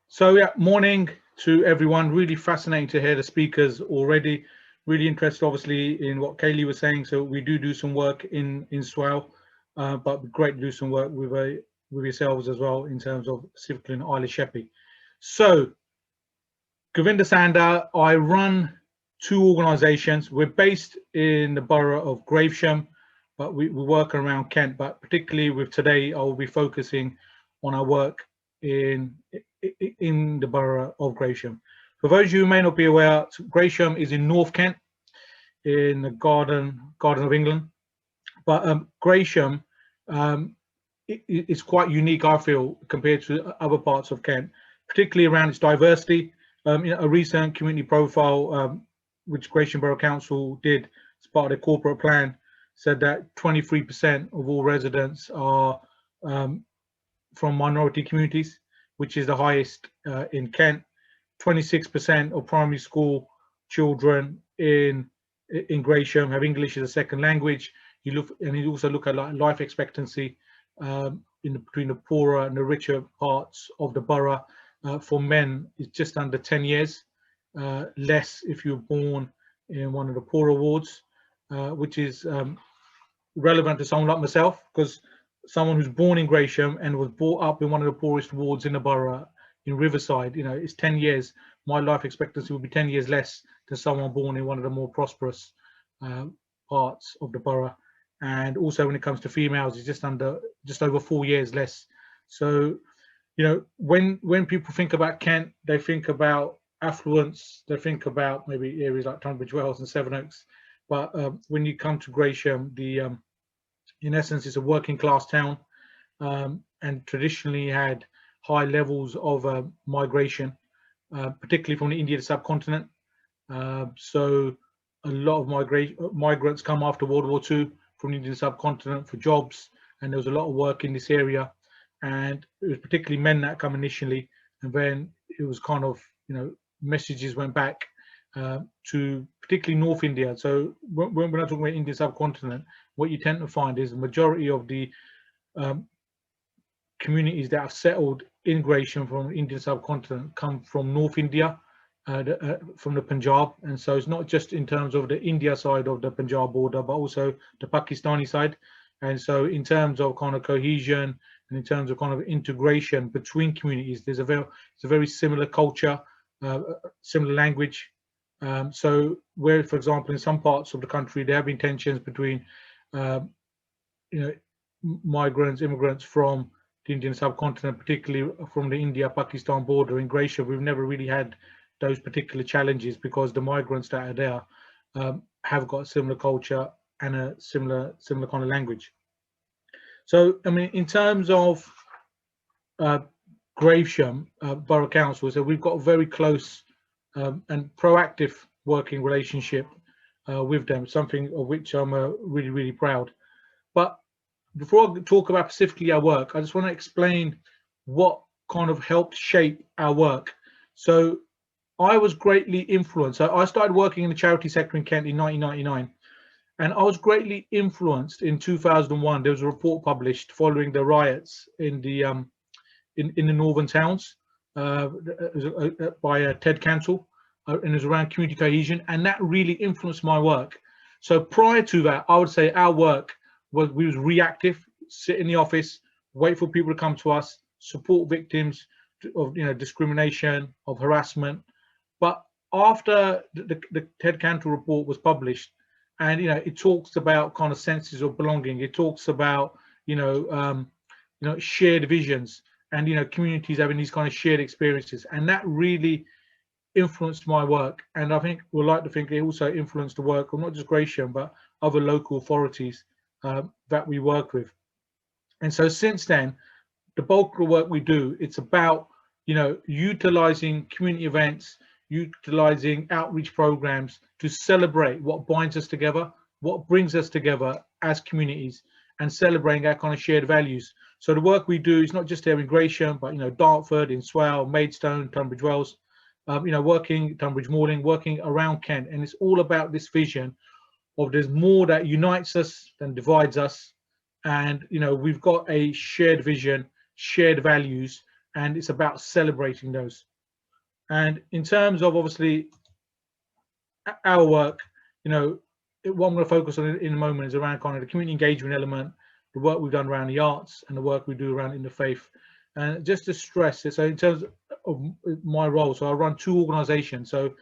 So yeah, morning to everyone. Really fascinating to hear the speakers already. Really interested, obviously, in what Kaylee was saying. So we do some work in Swale, but great to do some work with yourselves as well in terms of specifically in Isle of Sheppey. So Govinda Sanda, I run 2 organisations. We're based in the borough of Gravesham, but we work around Kent. But particularly with today, I will be focusing on our work in the borough of Gravesham. For those of you who may not be aware, Gravesham is in North Kent, in the Garden of England. But Gravesham is quite unique, I feel, compared to other parts of Kent, particularly around its diversity. You know, a recent community profile which Gravesham Borough Council did as part of their corporate plan said that 23% of all residents are from minority communities, which is the highest in Kent. 26% of primary school children in Gravesham have English as a second language. You also look at life expectancy between the poorer and the richer parts of the borough. For men, it's just under 10 years. Less if you're born in one of the poorer wards, which is relevant to someone like myself, because someone who's born in Gravesham and was brought up in one of the poorest wards in the borough in Riverside, you know, it's 10 years. My life expectancy would be 10 years less than someone born in one of the more prosperous parts of the borough. And also when it comes to females, it's just over 4 years less. So, you know, when people think about Kent, they think about affluence, they think about maybe areas like Tunbridge Wells and Sevenoaks, but when you come to Gravesham, in essence, it's a working class town, and traditionally had high levels of migration, particularly from the Indian subcontinent. So a lot of migrants come after World War II from the Indian subcontinent for jobs, and there was a lot of work in this area, and it was particularly men that come initially, and then it was kind of, you know, messages went back to particularly North India. So when we're not talking about Indian subcontinent, what you tend to find is the majority of the communities that have settled in Gravesham from the Indian subcontinent come from North India, from the Punjab. And so it's not just in terms of the India side of the Punjab border, but also the Pakistani side. And so in terms of kind of cohesion and in terms of kind of integration between communities, it's a very similar culture, similar language. So where, for example, in some parts of the country, there have been tensions between, you know, immigrants from the Indian subcontinent, particularly from the India-Pakistan border. In Gravesham, we've never really had those particular challenges because the migrants that are there have got a similar culture and a similar kind of language. So, I mean, in terms of Gravesham Borough Council, so we've got a very close and proactive working relationship with them, something of which I'm really, really proud. But before I talk about specifically our work, I just want to explain what kind of helped shape our work. So I was greatly influenced. So I started working in the charity sector in Kent in 1999, and I was greatly influenced in 2001. There was a report published following the riots in the northern towns by Ted Cancel, and it was around community cohesion, and that really influenced my work. So prior to that, I would say our work was reactive, sit in the office, wait for people to come to us, support victims of discrimination, of harassment. But after the Ted Cantor report was published, and it talks about kind of senses of belonging, it talks about shared visions, and communities having these kind of shared experiences, and that really influenced my work. And I think we'd like to think it also influenced the work of not just Cohesion but other local authorities that we work with. And so since then, the bulk of the work we do, it's about utilizing community events, utilizing outreach programs to celebrate what binds us together, what brings us together as communities, and celebrating our kind of shared values. So the work we do is not just here in Cohesion, but Dartford, in Swale, Maidstone, Tunbridge Wells, working Tunbridge Moorling, working around Kent, and it's all about this vision of there's more that unites us than divides us, and we've got a shared vision, shared values, and it's about celebrating those. And in terms of obviously our work, what I'm going to focus on in a moment is around kind of the community engagement element, the work we've done around the arts, and the work we do around interfaith. And just to stress it, so in terms of my role, so I run 2 organisations. So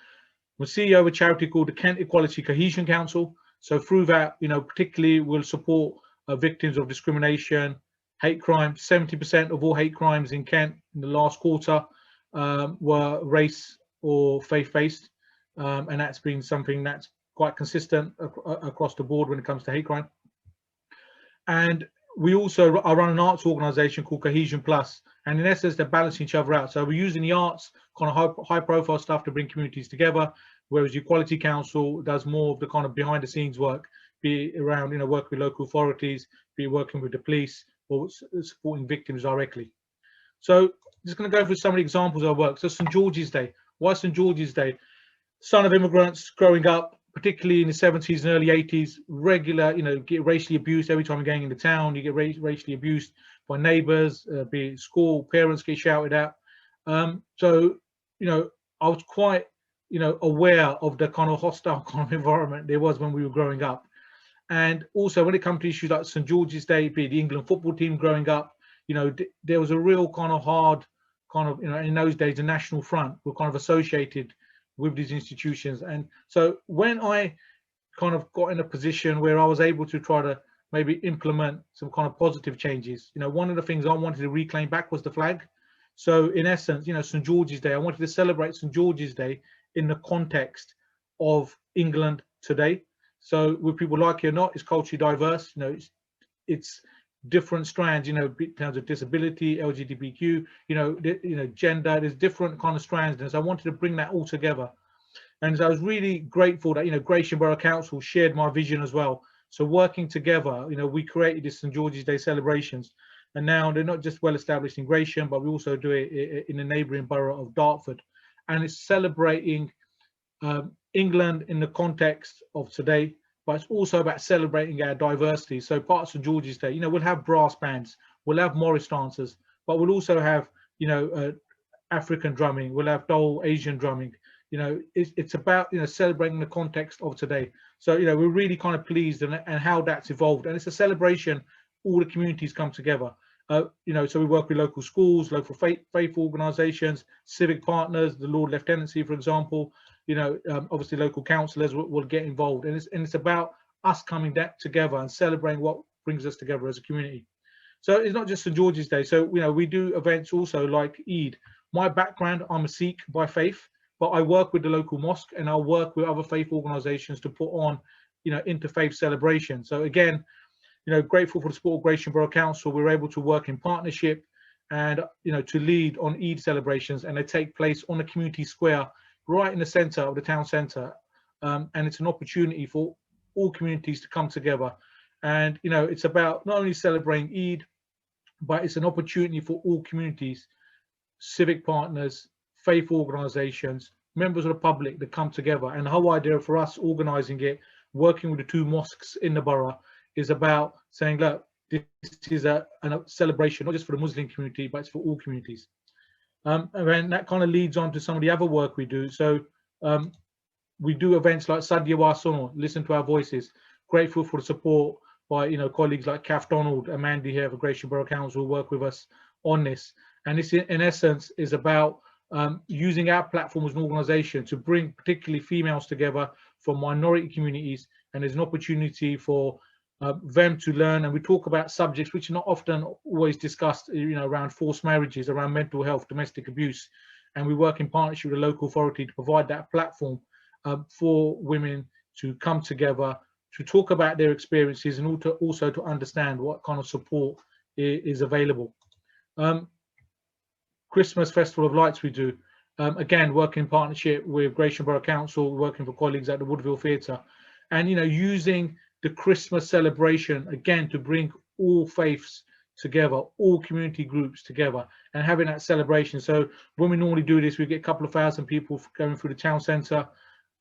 I'm CEO of a charity called the Kent Equality Cohesion Council. So through that, particularly we'll support victims of discrimination, hate crime. 70% of all hate crimes in Kent in the last quarter were race or faith-based, and that's been something that's quite consistent across the board when it comes to hate crime. And we also, I run an arts organisation called Cohesion Plus, and in essence they're balancing each other out. So we're using the arts, kind of high profile stuff to bring communities together, whereas the Equality Council does more of the kind of behind the scenes work, be it around work with local authorities, be it working with the police, or supporting victims directly. So just going to go through some of the examples of our work. So St George's Day. Why St George's Day? Son of immigrants growing up, particularly in the 70s and early 80s, regular, get racially abused every time you're going into town. You get racially abused by neighbours, be it school, parents get shouted at. So, I was quite, aware of the kind of hostile kind of environment there was when we were growing up. And also when it comes to issues like St George's Day, be it the England football team growing up, there was a real kind of hard kind of, in those days, the National Front were kind of associated with these institutions. And so when I kind of got in a position where I was able to try to maybe implement some kind of positive changes, one of the things I wanted to reclaim back was the flag. So in essence, St George's Day, I wanted to celebrate St George's Day in the context of England today. So with people like it or not, it's culturally diverse, it's different strands, in terms of disability, LGBTQ, gender, there's different kind of strands. And so I wanted to bring that all together. And so I was really grateful that, Cohesion Borough Council shared my vision as well. So working together, we created this St George's Day celebrations. And now they're not just well established in Cohesion, but we also do it in the neighbouring borough of Dartford. And it's celebrating England in the context of today, but it's also about celebrating our diversity. So part of St George's Day, we'll have brass bands, we'll have Morris dancers, but we'll also have, African drumming, we'll have Dole Asian drumming. It's about, celebrating the context of today. So, we're really kind of pleased and how that's evolved. And it's a celebration, all the communities come together. So we work with local schools, local faith organisations, civic partners, the Lord Lieutenancy, for example. Obviously local councillors will get involved, and it's about us coming together and celebrating what brings us together as a community. So it's not just St George's Day. So we do events also like Eid. My background, I'm a Sikh by faith, but I work with the local mosque and I'll work with other faith organisations to put on interfaith celebrations. So again, grateful for the support of Cohesion Borough Council. We're able to work in partnership and to lead on Eid celebrations, and they take place on the community square right in the centre of the town centre, and it's an opportunity for all communities to come together. And it's about not only celebrating Eid, but it's an opportunity for all communities, civic partners, faith organisations, members of the public to come together. And the whole idea for us organising it, working with the 2 mosques in the borough, is about saying, look, this is a celebration not just for the Muslim community, but it's for all communities. And then that kind of leads on to some of the other work we do. So we do events like Sadhya Wasono, listen to our voices. Grateful for the support by colleagues like Kath Donald and Mandy here for Gratian Borough Council who work with us on this. And this in essence is about using our platform as an organisation to bring particularly females together from minority communities, and there's an opportunity for them to learn. And we talk about subjects which are not often always discussed, around forced marriages, around mental health, domestic abuse, and we work in partnership with the local authority to provide that platform for women to come together to talk about their experiences and also to understand what kind of support is available. Christmas Festival of Lights we do, again, working in partnership with Gratian Borough Council, working for colleagues at the Woodville Theatre, and using the Christmas celebration again to bring all faiths together, all community groups together, and having that celebration. So when we normally do this, we get a couple of thousand people going through the town centre,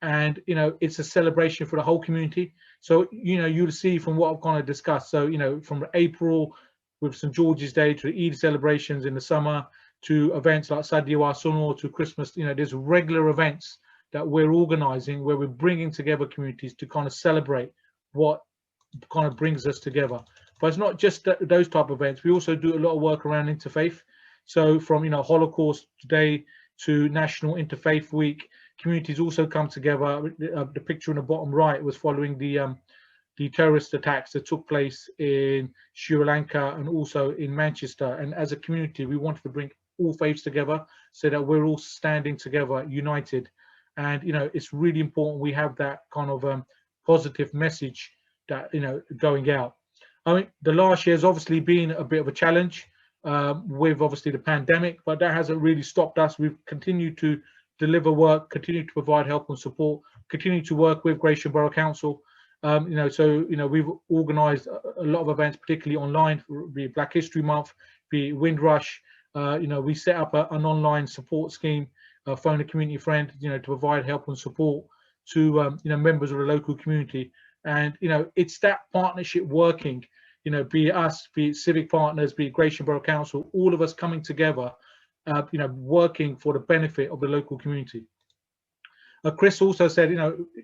and it's a celebration for the whole community. So you'll see from what I've kind of discussed, so from April with St George's Day to the Eid celebrations in the summer, to events like Sadiwa Sunor, to Christmas, there's regular events that we're organising where we're bringing together communities to kind of celebrate what kind of brings us together. But it's not just those type of events. We also do a lot of work around interfaith. So from Holocaust Day to National Interfaith Week, communities also come together. The picture in the bottom right was following the terrorist attacks that took place in Sri Lanka and also in Manchester. And as a community, we wanted to bring all faiths together so that we're all standing together, united. And it's really important we have that kind of positive message that going out. I mean, the last year has obviously been a bit of a challenge with obviously the pandemic, but that hasn't really stopped us. We've continued to deliver work, continue to provide help and support, continue to work with Gratian Borough Council. We've organised a lot of events, particularly online, be it Black History Month, be it Windrush. We set up an online support scheme, phone a community friend, to provide help and support to members of the local community. And it's that partnership working, be it us, be it civic partners, be it Gratian Borough Council, all of us coming together, working for the benefit of the local community. Chris also said,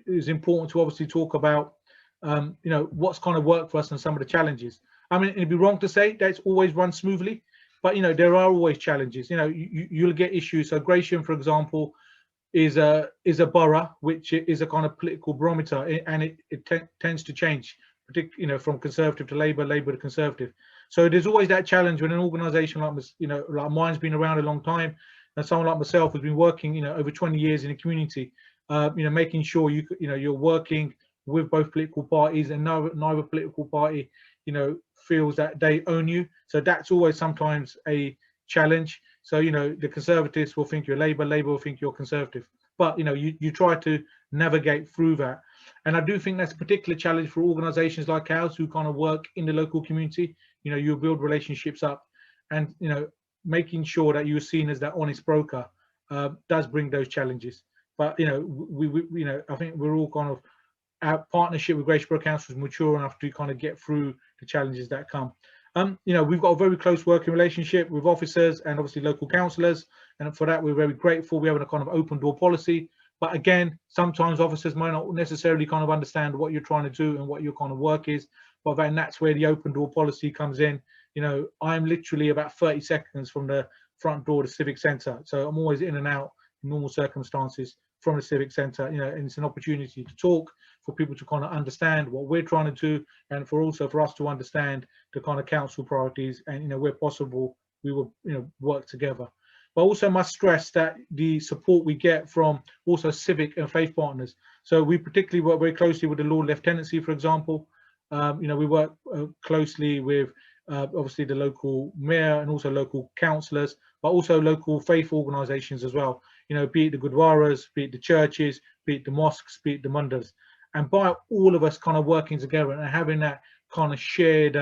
it's important to obviously talk about, what's kind of worked for us and some of the challenges. I mean, it'd be wrong to say that it's always run smoothly, but there are always challenges. You'll get issues. So Gratian, for example, is a borough which is a kind of political barometer, and it tends to change, particularly from Conservative to Labour, Labour to Conservative. So there's always that challenge when an organisation like mine's been around a long time, and someone like myself who's been working over 20 years in the community, making sure you're working with both political parties, and neither political party feels that they own you. So that's always sometimes a challenge. So the Conservatives will think you're Labour, Labour will think you're Conservative, but you try to navigate through that. And I do think that's a particular challenge for organisations like ours who kind of work in the local community. You build relationships up, and making sure that you're seen as that honest broker does bring those challenges. But I think we're all kind of, our partnership with Gratian Borough Council is mature enough to kind of get through the challenges that come. We've got a very close working relationship with officers and obviously local councillors, and for that we're very grateful. We have a kind of open door policy, but again, sometimes officers might not necessarily kind of understand what you're trying to do and what your kind of work is, but then that's where the open door policy comes in. I'm literally about 30 seconds from the front door to Civic Centre, so I'm always in and out in normal circumstances from the Civic Centre, and it's an opportunity to talk, for people to kind of understand what we're trying to do, and for us to understand the kind of council priorities, and where possible we will work together. But also must stress that the support we get from also civic and faith partners. So we particularly work very closely with the Lord Lieutenancy, for example. We work closely with obviously the local mayor and also local councillors, but also local faith organisations as well. Be it the Gurdwaras, be it the churches, be it the mosques, be it the mandirs. And by all of us kind of working together and having that kind of shared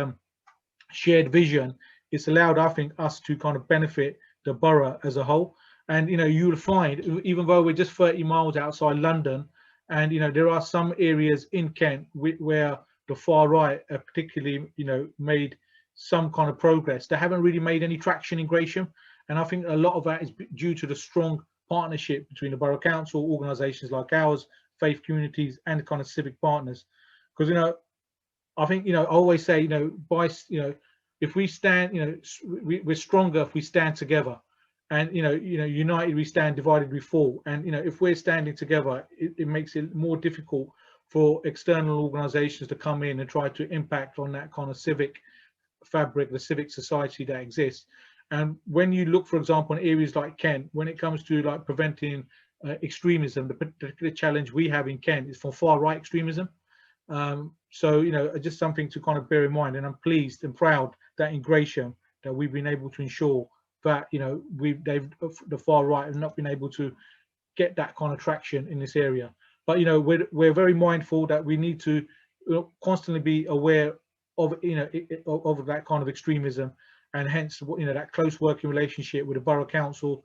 vision, it's allowed, I think, us to kind of benefit the borough as a whole. And you'll find, even though we're just 30 miles outside London, and there are some areas in Kent where the far right have particularly made some kind of progress, they haven't really made any traction in Gratian. And I think a lot of that is due to the strong partnership between the borough council, organisations like ours, faith communities, and kind of civic partners. Because I think, I always say, if we stand, we're stronger if we stand together, and united we stand, divided we fall. And if we're standing together, it makes it more difficult for external organizations to come in and try to impact on that kind of civic fabric, the civic society that exists. And when you look, for example, in areas like Kent, when it comes to like preventing extremism, the particular challenge we have in Kent is from far right extremism. So just something to kind of bear in mind. And I'm pleased and proud that in Gresham that we've been able to ensure that the far right have not been able to get that kind of traction in this area. But we're very mindful that we need to constantly be aware of of that kind of extremism, and hence that close working relationship with the Borough Council,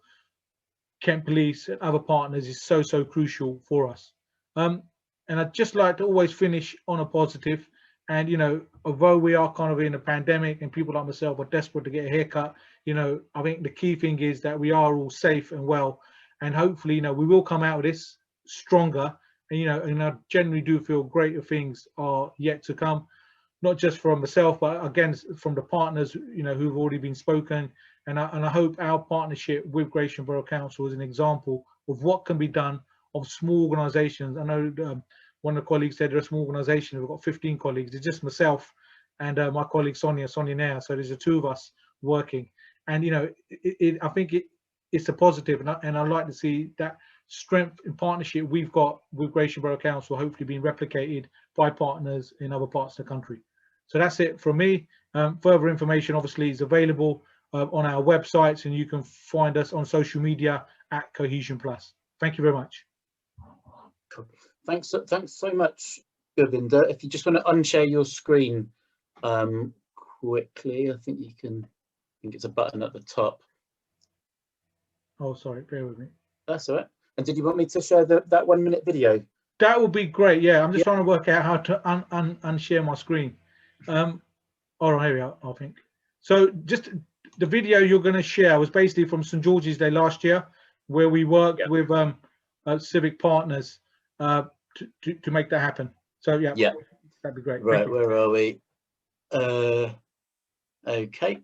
Kent Police, and other partners is so crucial for us. And I'd just like to always finish on a positive. And although we are kind of in a pandemic and people like myself are desperate to get a haircut, I think the key thing is that we are all safe and well, and hopefully we will come out of this stronger. And I generally do feel greater things are yet to come, not just from myself, but again from the partners who've already been spoken. And I hope our partnership with Gresham Borough Council is an example of what can be done of small organisations. I know one of the colleagues said they're a small organisation. We've got 15 colleagues. It's just myself and my colleague Sonia Nair. So there's the two of us working. And I think it's a positive, and I'd like to see that strength and partnership we've got with Gresham Borough Council hopefully being replicated by partners in other parts of the country. So that's it from me. Further information obviously is available on our websites, and you can find us on social media at Cohesion Plus. Thank you very much. Cool. Thanks so much, Govinda. If you just want to unshare your screen quickly, I think you can. I think it's a button at the top. Oh, sorry, bear with me. That's all right. And did you want me to share that 1 minute video? That would be great. Yeah, I'm just trying to work out how to unshare my screen. All right, here we are, I think. So just the video you're going to share was basically from St. George's Day last year, where we worked with civic partners to make that happen. So yeah, that'd be great. Right, where are we? Okay.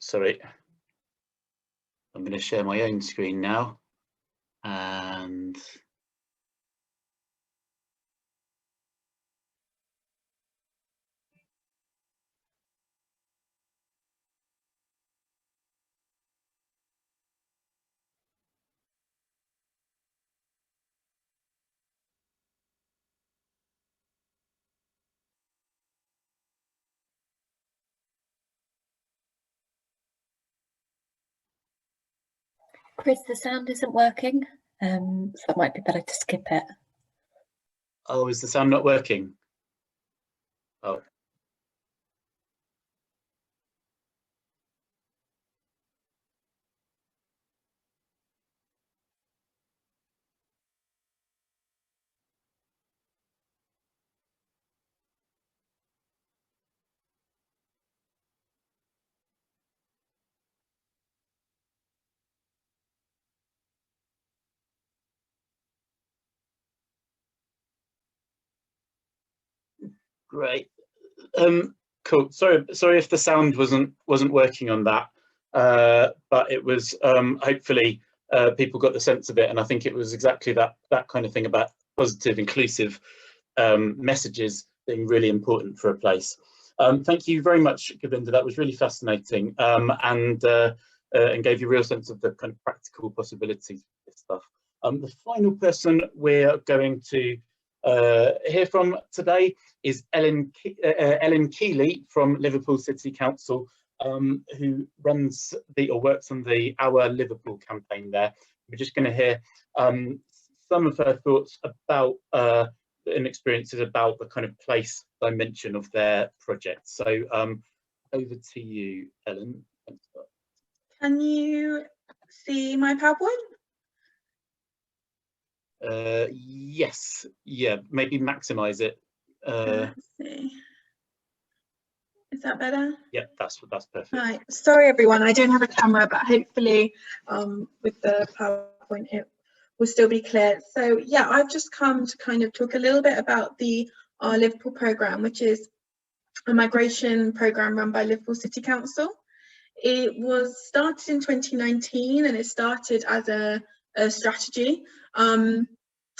Sorry, I'm going to share my own screen now, and Chris, the sound isn't working, so it might be better to skip it. oh, is the sound not working? Oh. Great. Cool. Sorry if the sound wasn't working on that, but it was. Hopefully, people got the sense of it, and I think it was exactly that kind of thing about positive, inclusive messages being really important for a place. Thank you very much, Govinda. That was really fascinating, and gave you a real sense of the kind of practical possibilities of this stuff. The final person we're going to hear from today is Ellen Keeley from Liverpool City Council, who runs or works on the Our Liverpool campaign there. We're just going to hear some of her thoughts about and experiences about the kind of place dimension of their project. So over to you, Ellen. Can you see my PowerPoint? Yes, yeah, maybe maximize it. Let's see. Is that better? Yeah, that's perfect. Right. Sorry, everyone. I don't have a camera, but hopefully with the PowerPoint it will still be clear. So yeah, I've just come to kind of talk a little bit about our Liverpool programme, which is a migration programme run by Liverpool City Council. It was started in 2019 and it started as a strategy. And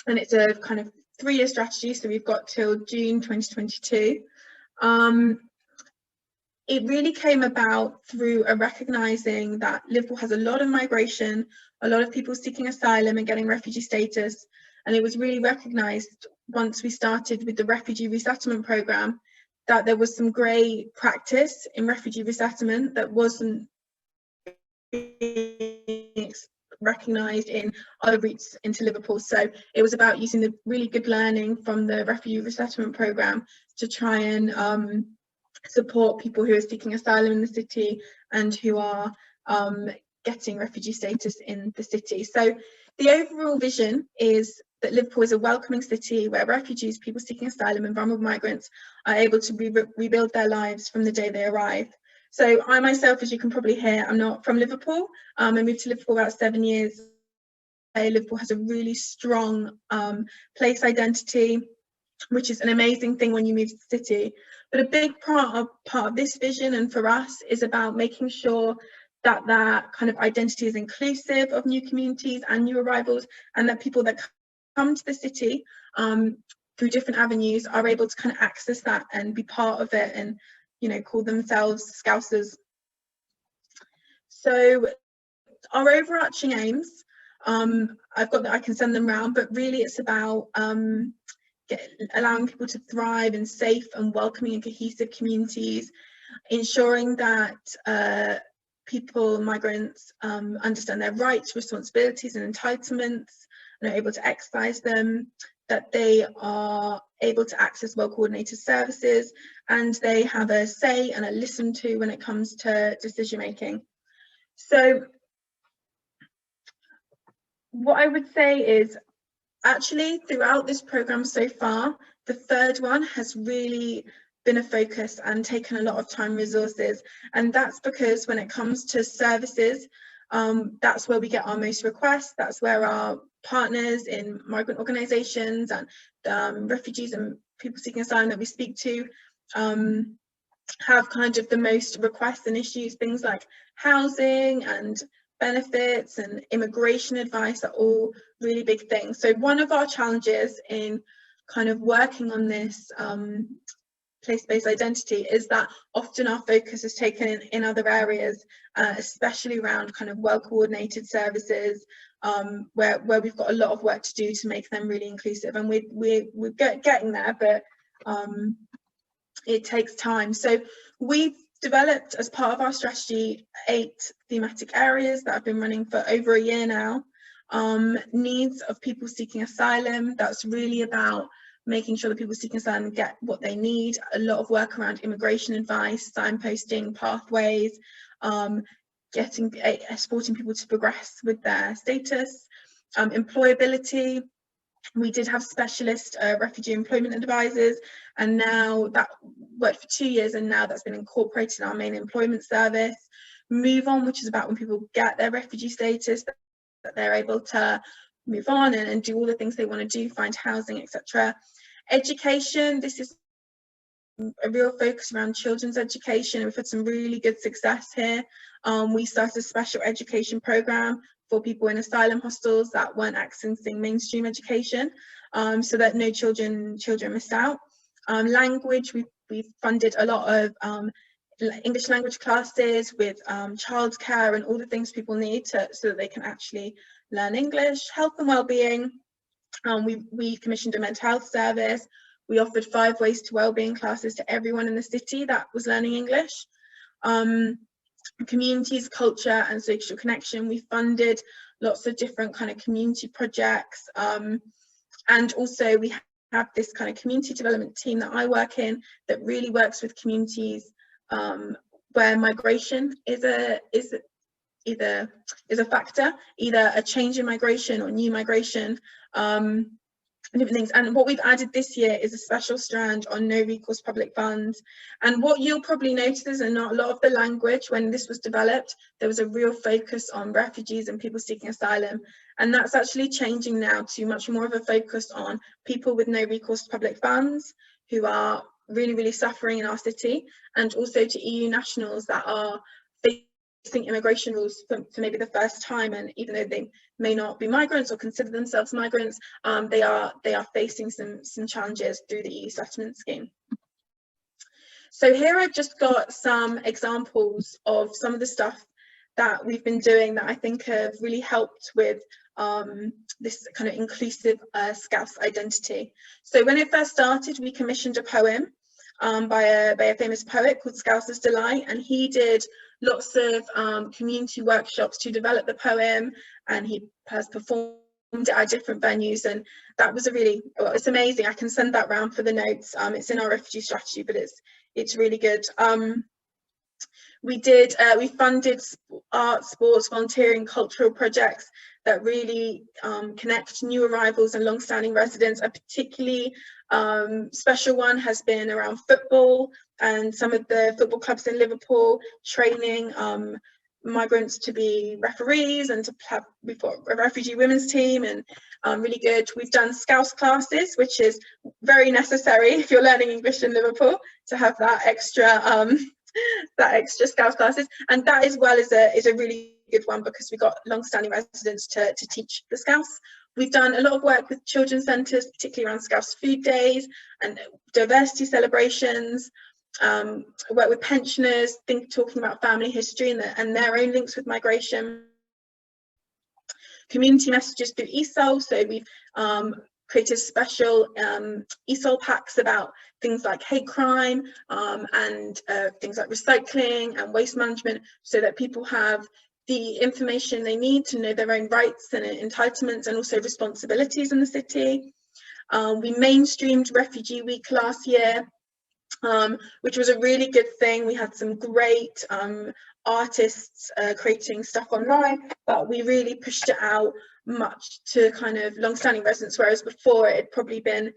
it's a kind of 3-year strategy, so we've got till June 2022. It really came about through a recognising that Liverpool has a lot of migration, a lot of people seeking asylum and getting refugee status, and it was really recognised once we started with the refugee resettlement programme that there was some great practice in refugee resettlement that wasn't recognised in other routes into Liverpool. So it was about using the really good learning from the refugee resettlement programme to try and support people who are seeking asylum in the city and who are getting refugee status in the city. So the overall vision is that Liverpool is a welcoming city where refugees, people seeking asylum and vulnerable migrants are able to rebuild their lives from the day they arrive. So I myself, as you can probably hear, I'm not from Liverpool. I moved to Liverpool about 7 years ago. Liverpool has a really strong place identity, which is an amazing thing when you move to the city. But a big part of this vision and for us is about making sure that that kind of identity is inclusive of new communities and new arrivals, and that people that come to the city through different avenues are able to kind of access that and be part of it and, you know, call themselves Scousers. So our overarching aims, I've got that I can send them round, but really it's about allowing people to thrive in safe and welcoming and cohesive communities, ensuring that people, migrants, understand their rights, responsibilities and entitlements and are able to exercise them, that they are able to access well-coordinated services, and they have a say and are listened to when it comes to decision making. So what I would say is, actually, throughout this programme so far, the third one has really been a focus and taken a lot of time and resources. And that's because when it comes to services, that's where we get our most requests. That's where our partners in migrant organisations and refugees and people seeking asylum that we speak to have kind of the most requests and issues. Things like housing and benefits and immigration advice are all really big things. So one of our challenges in kind of working on this place-based identity is that often our focus is taken in other areas, especially around kind of well-coordinated services, where we've got a lot of work to do to make them really inclusive, and we're getting there, but it takes time. So we've developed, as part of our strategy, 8 thematic areas that have been running for over a year now. Needs of people seeking asylum, that's really about making sure that people seeking asylum get what they need. A lot of work around immigration advice, signposting, pathways, supporting people to progress with their status. Employability, we did have specialist refugee employment advisors, and now that worked for 2 years, and now that's been incorporated in our main employment service. Move on, which is about when people get their refugee status, that they're able to move on and do all the things they want to do, find housing, etc. Education, this is a real focus around children's education. We've had some really good success here. We started a special education programme for people in asylum hostels that weren't accessing mainstream education, so that no children missed out. Language, we've funded a lot of English language classes with childcare and all the things people need so that they can actually learn English. Health and wellbeing, we commissioned a mental health service. We offered 5 ways to wellbeing classes to everyone in the city that was learning English. Communities, culture and social connection, we funded lots of different kind of community projects, and also we have this kind of community development team that I work in that really works with communities where migration is a factor, either a change in migration or new migration, different things. And what we've added this year is a special strand on no recourse public funds. And what you'll probably notice is in a lot of the language when this was developed, there was a real focus on refugees and people seeking asylum. And that's actually changing now to much more of a focus on people with no recourse to public funds who are really, really suffering in our city, and also to EU nationals that are facing immigration rules for maybe the first time, and even though they may not be migrants or consider themselves migrants, they are facing some challenges through the EU settlement scheme. So here I've just got some examples of some of the stuff that we've been doing that I think have really helped with this kind of inclusive Scouse identity. So when it first started, we commissioned a poem by a famous poet called Scouser's Delight, and he did lots of community workshops to develop the poem, and he has performed it at different venues, and that was it's amazing. I can send that round for the notes. It's in our refugee strategy, but it's really good. We funded art, sports, volunteering, cultural projects that really connect new arrivals and long-standing residents. A particularly special one has been around football, and some of the football clubs in Liverpool training migrants to be referees, and we've got a refugee women's team, and really good. We've done Scouse classes, which is very necessary if you're learning English in Liverpool, to have that extra Scouse classes, and that as well is a really good one because we've got long-standing residents to teach the Scouse. We've done a lot of work with children's centres, particularly around Scouse food days and diversity celebrations. Work with pensioners, talking about family history and their own links with migration. Community messages through ESOL, so we've created special ESOL packs about things like hate crime and things like recycling and waste management, so that people have the information they need to know their own rights and entitlements and also responsibilities in the city. We mainstreamed Refugee Week last year, which was a really good thing. We had some great artists creating stuff online, but we really pushed it out much to kind of long-standing residents, whereas before it had probably been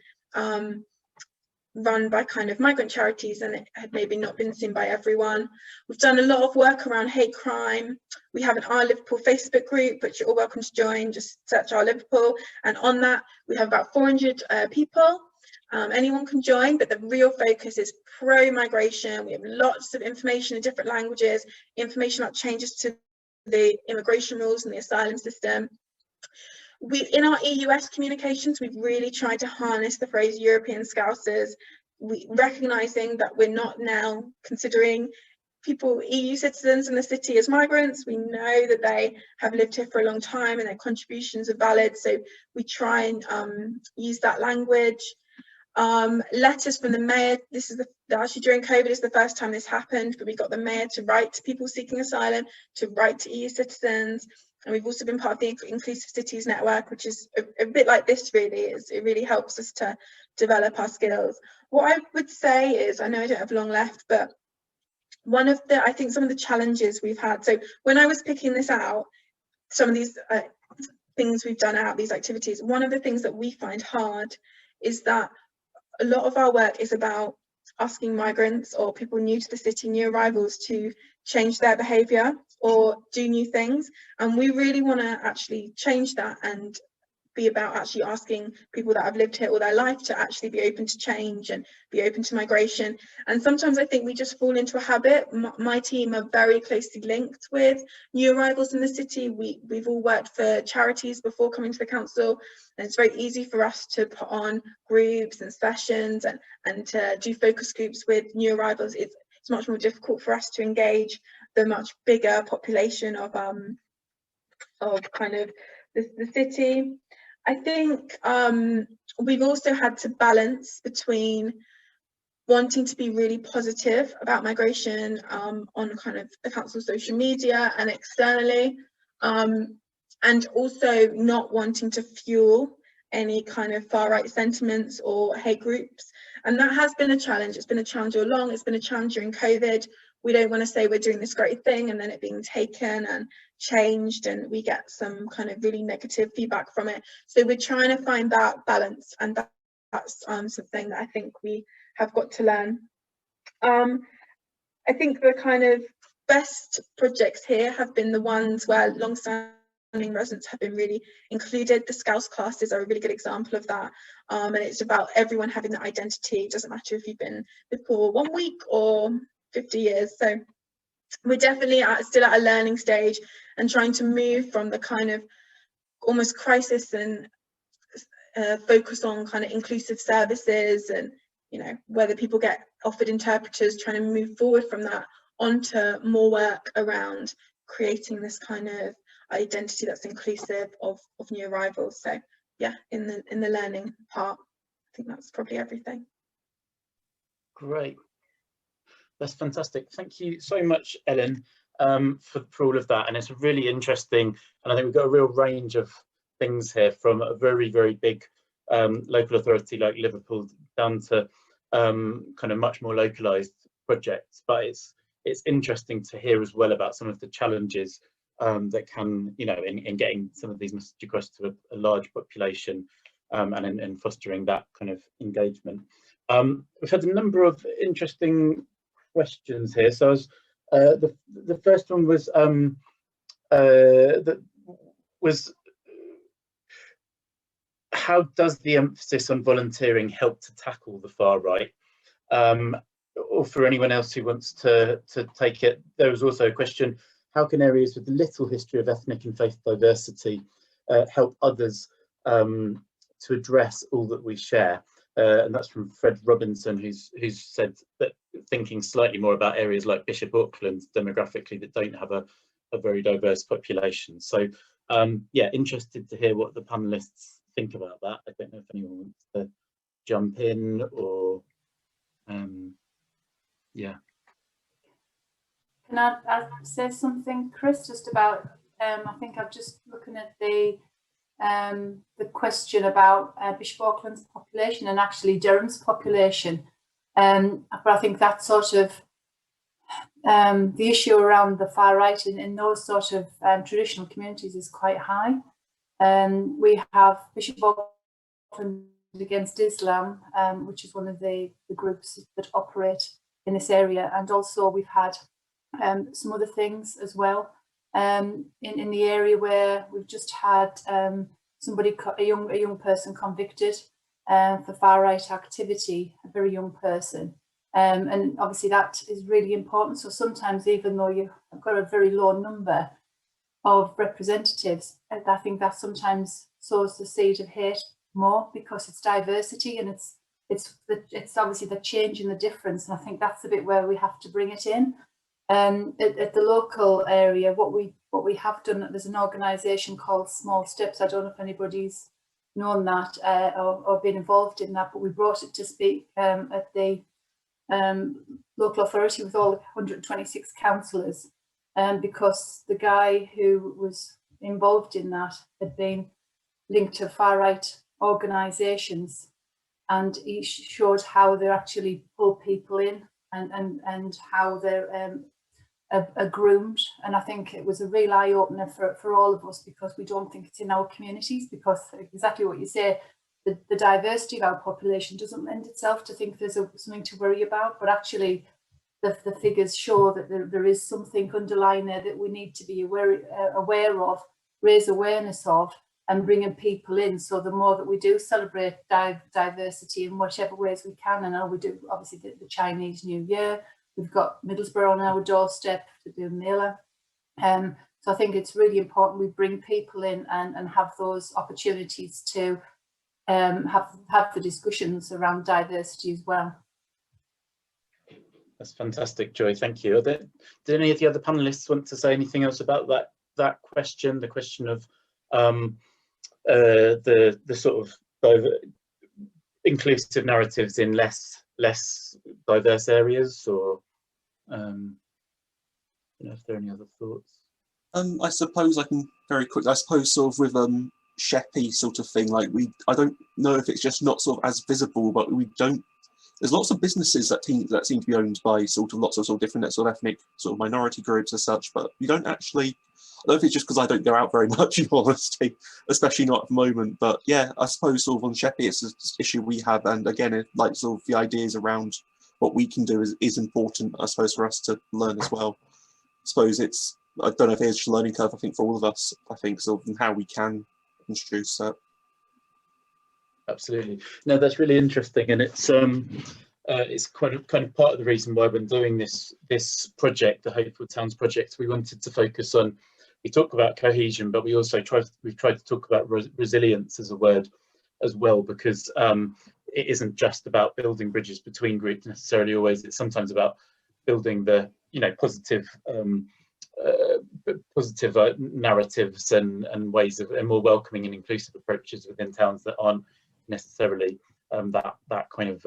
run by kind of migrant charities and it had maybe not been seen by everyone. We've done a lot of work around hate crime. We have an Our Liverpool Facebook group, which you're all welcome to join. Just search Our Liverpool, and on that we have about 400 people. Anyone can join, but the real focus is pro-migration. We have lots of information in different languages, information about changes to the immigration rules and the asylum system. In our EUS communications, we've really tried to harness the phrase European Scousers, recognising that we're not now considering people, EU citizens in the city, as migrants. We know that they have lived here for a long time and their contributions are valid, so we try and use that language. Letters from the mayor. This is actually during COVID is the first time this happened, but we got the mayor to write to people seeking asylum, to write to EU citizens, and we've also been part of the Inclusive Cities Network, which is a bit like this really. It really helps us to develop our skills. What I would say is, I know I don't have long left, but I think some of the challenges we've had, so when I was picking this out, some of these things we've done out, these activities, one of the things that we find hard is that a lot of our work is about asking migrants or people new to the city, new arrivals, to change their behaviour or do new things, and we really want to actually change that and be about actually asking people that have lived here all their life to actually be open to change and be open to migration. And sometimes I think we just fall into a habit. My team are very closely linked with new arrivals in the city. We've all worked for charities before coming to the council, and it's very easy for us to put on groups and sessions and to do focus groups with new arrivals. It's much more difficult for us to engage the much bigger population of kind of the city. I think we've also had to balance between wanting to be really positive about migration on kind of the council's social media and externally, and also not wanting to fuel any kind of far-right sentiments or hate groups. And that has been a challenge. It's been a challenge all along. It's been a challenge during COVID. we don't want to say we're doing this great thing and then it being taken and changed and we get some kind of really negative feedback from it. So we're trying to find that balance, and that's something that I think we have got to learn. I think the kind of best projects here have been the ones where long-standing residents have been really included. The Scouse classes are a really good example of that, and it's about everyone having that identity. It doesn't matter if you've been before 1 week or 50 years. So we're definitely still at a learning stage and trying to move from the kind of almost crisis and focus on kind of inclusive services and, you know, whether people get offered interpreters, trying to move forward from that onto more work around creating this kind of identity that's inclusive of new arrivals. So yeah, in the learning part, I think that's probably everything. Great, that's fantastic. Thank you so much, Ellen, for all of that. And it's really interesting, and I think we've got a real range of things here, from a very, very big local authority like Liverpool down to kind of much more localized projects. But it's interesting to hear as well about some of the challenges that can, you know, in getting some of these messages across to a large population, and in fostering that kind of engagement. We've had a number of interesting questions here. So the first one was how does the emphasis on volunteering help to tackle the far right? Or for anyone else who wants to take it, there was also a question: how can areas with little history of ethnic and faith diversity help others to address all that we share? And that's from Fred Robinson, who's said that thinking slightly more about areas like Bishop Auckland demographically that don't have a very diverse population. So yeah, interested to hear what the panelists think about that. I don't know if anyone wants to jump in or yeah. Can I say something, Chris, just about I think I'm just looking at the question about Bishop Auckland's population and actually Durham's population, but I think that sort of the issue around the far right in those sort of traditional communities is quite high. We have Bishop Auckland Against Islam, which is one of the groups that operate in this area, and also we've had some other things as well in the area where we've just had somebody, a young person convicted for far right activity, a very young person, and obviously that is really important. So sometimes, even though you've got a very low number of representatives, I think that sometimes sows the seed of hate more, because it's diversity and it's obviously the change and the difference, and I think that's the bit where we have to bring it in. At the local area, what we have done, there's an organisation called Small Steps. I don't know if anybody's known that or been involved in that, but we brought it to speak at the local authority with all 126 councillors, because the guy who was involved in that had been linked to far right organisations, and he showed how they actually pull people in and how they're are groomed. And I think it was a real eye-opener for all of us, because we don't think it's in our communities, because exactly what you say, the diversity of our population doesn't lend itself to think there's something to worry about, but actually the figures show that there is something underlying there that we need to be aware of, raise awareness of, and bringing people in. So the more that we do celebrate diversity in whatever ways we can, and we do obviously the Chinese New Year, we've got Middlesbrough on our doorstep to do Mela. So I think it's really important we bring people in and have those opportunities to have the discussions around diversity as well. That's fantastic, Joy. Thank you. Did any of the other panelists want to say anything else about that question? The question of the sort of inclusive narratives in less diverse areas, or I don't know if there are any other thoughts. I suppose I can very quickly. I suppose sort of with Sheppy sort of thing. Like I don't know if it's just not sort of as visible, but we don't there's lots of businesses that seem to be owned by lots of different sort of ethnic sort of minority groups as such, but you don't actually. I don't know if it's just because I don't go out very much, in honesty, especially not at the moment. But yeah, I suppose sort of on Sheppey, it's an issue we have, and again, like sort of the ideas around what we can do is important, I suppose, for us to learn as well. I suppose it's, I don't know if it's a learning curve, I think, for all of us, I think, sort of how we can introduce that. Absolutely. No, that's really interesting, and it's kind of part of the reason why when doing this project, the Hopeful Towns project, we wanted to focus on. We talk about cohesion, but we also we've tried to talk about resilience as a word as well, because it isn't just about building bridges between groups necessarily always. It's sometimes about building the positive narratives and ways of and more welcoming and inclusive approaches within towns that aren't necessarily that kind of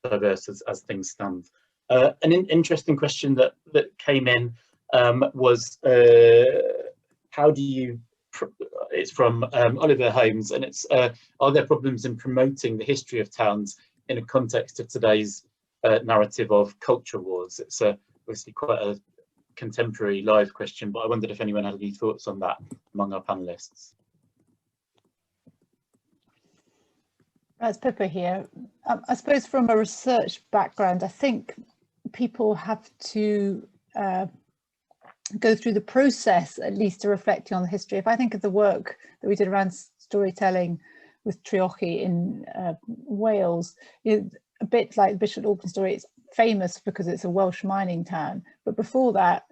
diverse as things stand. An interesting question that came in was how do you, it's from Oliver Holmes, and it's are there problems in promoting the history of towns in a context of today's narrative of culture wars? It's obviously quite a contemporary live question, but I wondered if anyone had any thoughts on that among our panelists. It's Pippa here. I suppose from a research background, I think people have to go through the process at least to reflecting on the history. If I think of the work that we did around storytelling with Treorchy in Wales, a bit like the Bishop Auckland story, it's famous because it's a Welsh mining town, but before that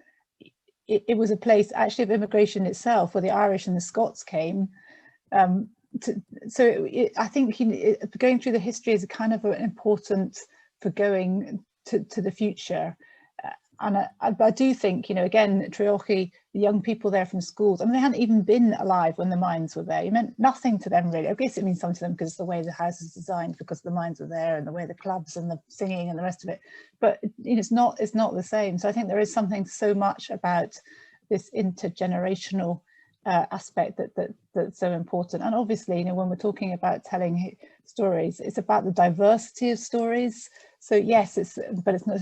it was a place actually of immigration itself, where the Irish and the Scots came. I think going through the history is kind of important for going to the future. And I do think, again, Treorchy, the young people there from schools, I mean, they hadn't even been alive when the mines were there. It meant nothing to them, really. I guess it means something to them because the way the house is designed, because the mines were there, and the way the clubs and the singing and the rest of it. But it's not the same. So I think there is something so much about this intergenerational aspect that's so important. And obviously, when we're talking about telling stories, it's about the diversity of stories. So yes, it's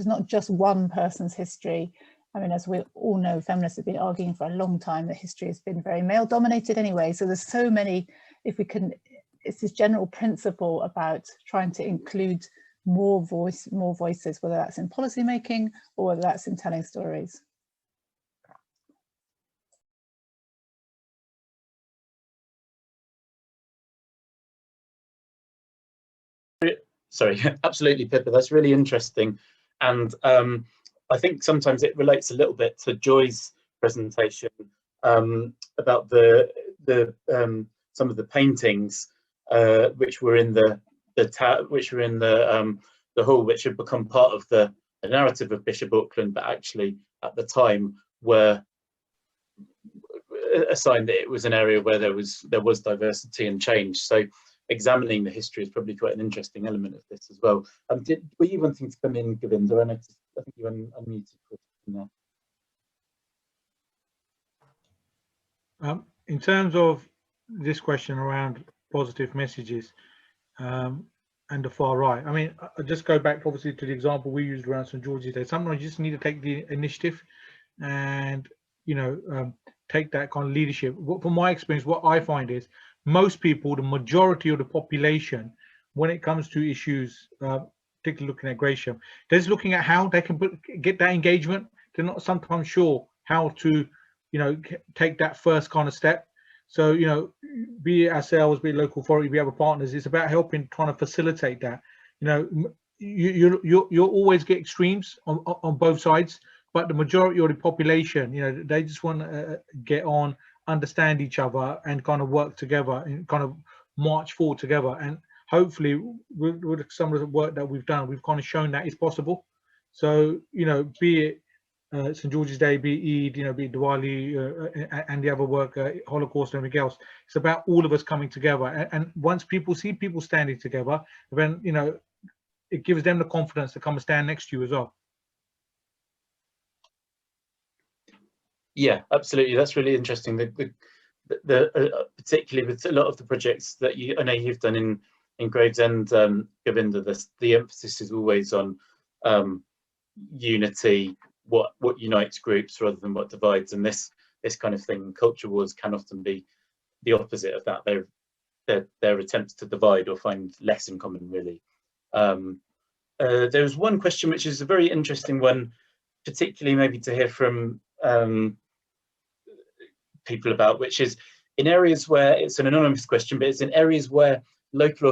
not just one person's history. I mean, as we all know, feminists have been arguing for a long time that history has been very male dominated anyway. So there's so many, it's this general principle about trying to include more voices, whether that's in policy making or whether that's in telling stories. Sorry, absolutely, Pippa, that's really interesting. And I think sometimes it relates a little bit to Joy's presentation about some of the paintings which were in the hall, which had become part of the narrative of Bishop Auckland, but actually at the time were a sign that it was an area where there was diversity and change. So examining the history is probably quite an interesting element of this as well. Were you wanting to come in, Govinda? I think you unmuted in there. In terms of this question around positive messages and the far right, I mean, I just go back obviously to the example we used around St George's Day. Sometimes you just need to take the initiative and take that kind of leadership. From my experience, what I find is most people, the majority of the population, when it comes to issues, particularly looking at Gratium, they're just looking at how they can get that engagement. They're not sometimes sure how to, take that first kind of step. So, be it ourselves, be it local authority, be other partners, it's about helping, trying to facilitate that. You'll always get extremes on both sides, but the majority of the population, they just want to get on, understand each other and kind of work together and kind of march forward together. And hopefully with some of the work that we've done, we've kind of shown that it's possible. So, be it St George's Day, be it Eid, be it Diwali and the other work, Holocaust and everything else, it's about all of us coming together. And once people see people standing together, then, it gives them the confidence to come and stand next to you as well. Yeah, absolutely. That's really interesting. Particularly with a lot of the projects that I know you've done in Gravesend, Govinda, the emphasis is always on unity, what unites groups rather than what divides, and this kind of thing, culture wars, can often be the opposite of that. They're attempts to divide or find less in common, really. There was one question which is a very interesting one, particularly maybe to hear from people about, which is in areas where, it's an anonymous question, but it's in areas where local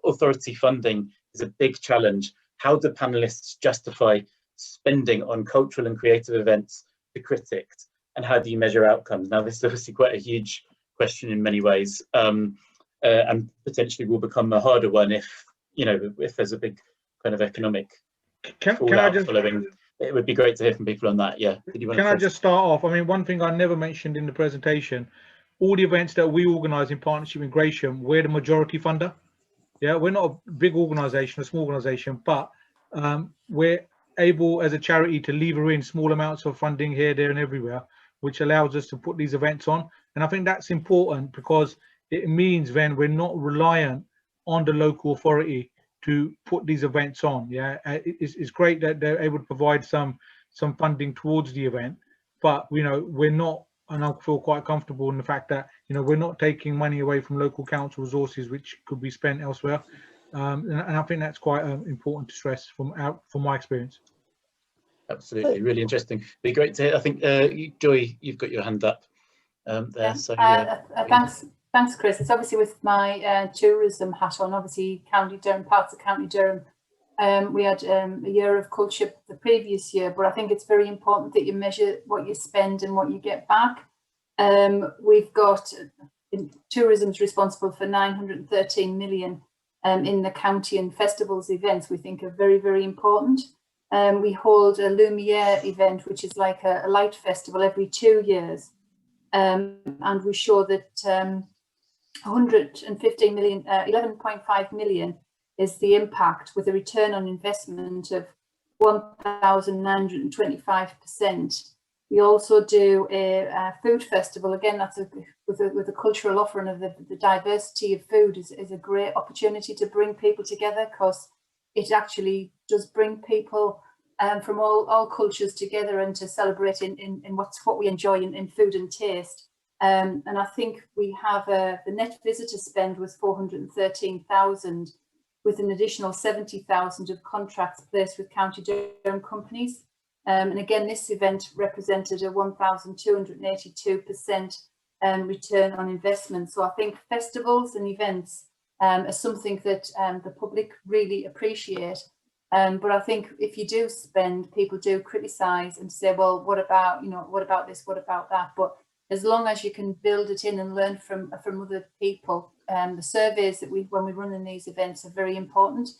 authority funding is a big challenge. How do panelists justify spending on cultural and creative events for critics, and how do you measure outcomes? Now, this is obviously quite a huge question in many ways, and potentially will become a harder one if there's a big kind of economic fallout following. It would be great to hear from people on that. Yeah. Can I just start off? I mean, one thing I never mentioned in the presentation, all the events that we organise in partnership with Gratium, we're the majority funder. Yeah, we're not a big organisation, a small organisation, but we're able as a charity to lever in small amounts of funding here, there and everywhere, which allows us to put these events on. And I think that's important because it means then we're not reliant on the local authority to put these events on. Yeah, it's great that they're able to provide some funding towards the event, but we're not, and I feel quite comfortable in the fact that we're not taking money away from local council resources which could be spent elsewhere, and I think that's quite important to stress from my experience. Absolutely, really interesting. Be great to hear. I think Joy, you've got your hand up there. Yeah. So Thanks, Chris. It's obviously with my tourism hat on, obviously County Durham, parts of County Durham. We had a year of culture the previous year, but I think it's very important that you measure what you spend and what you get back. We've got tourism's responsible for 913 million in the county, and festivals events we think are very, very important. We hold a Lumiere event, which is like a light festival every 2 years. And we show that 115 million, 11.5 million is the impact, with a return on investment of 1,925%. We also do a food festival. Again, that's with a cultural offering of the diversity of food is a great opportunity to bring people together, because it actually does bring people from all cultures together and to celebrate in what we enjoy in food and taste. And I think we have the net visitor spend was 413,000, with an additional 70,000 of contracts placed with County Durham companies. And again, this event represented a 1,282% return on investment. So I think festivals and events are something that the public really appreciate. But I think if you do spend, people do criticise and say, well, what about this, what about that? But as long as you can build it in and learn from other people, the surveys that when we run in these events are very important.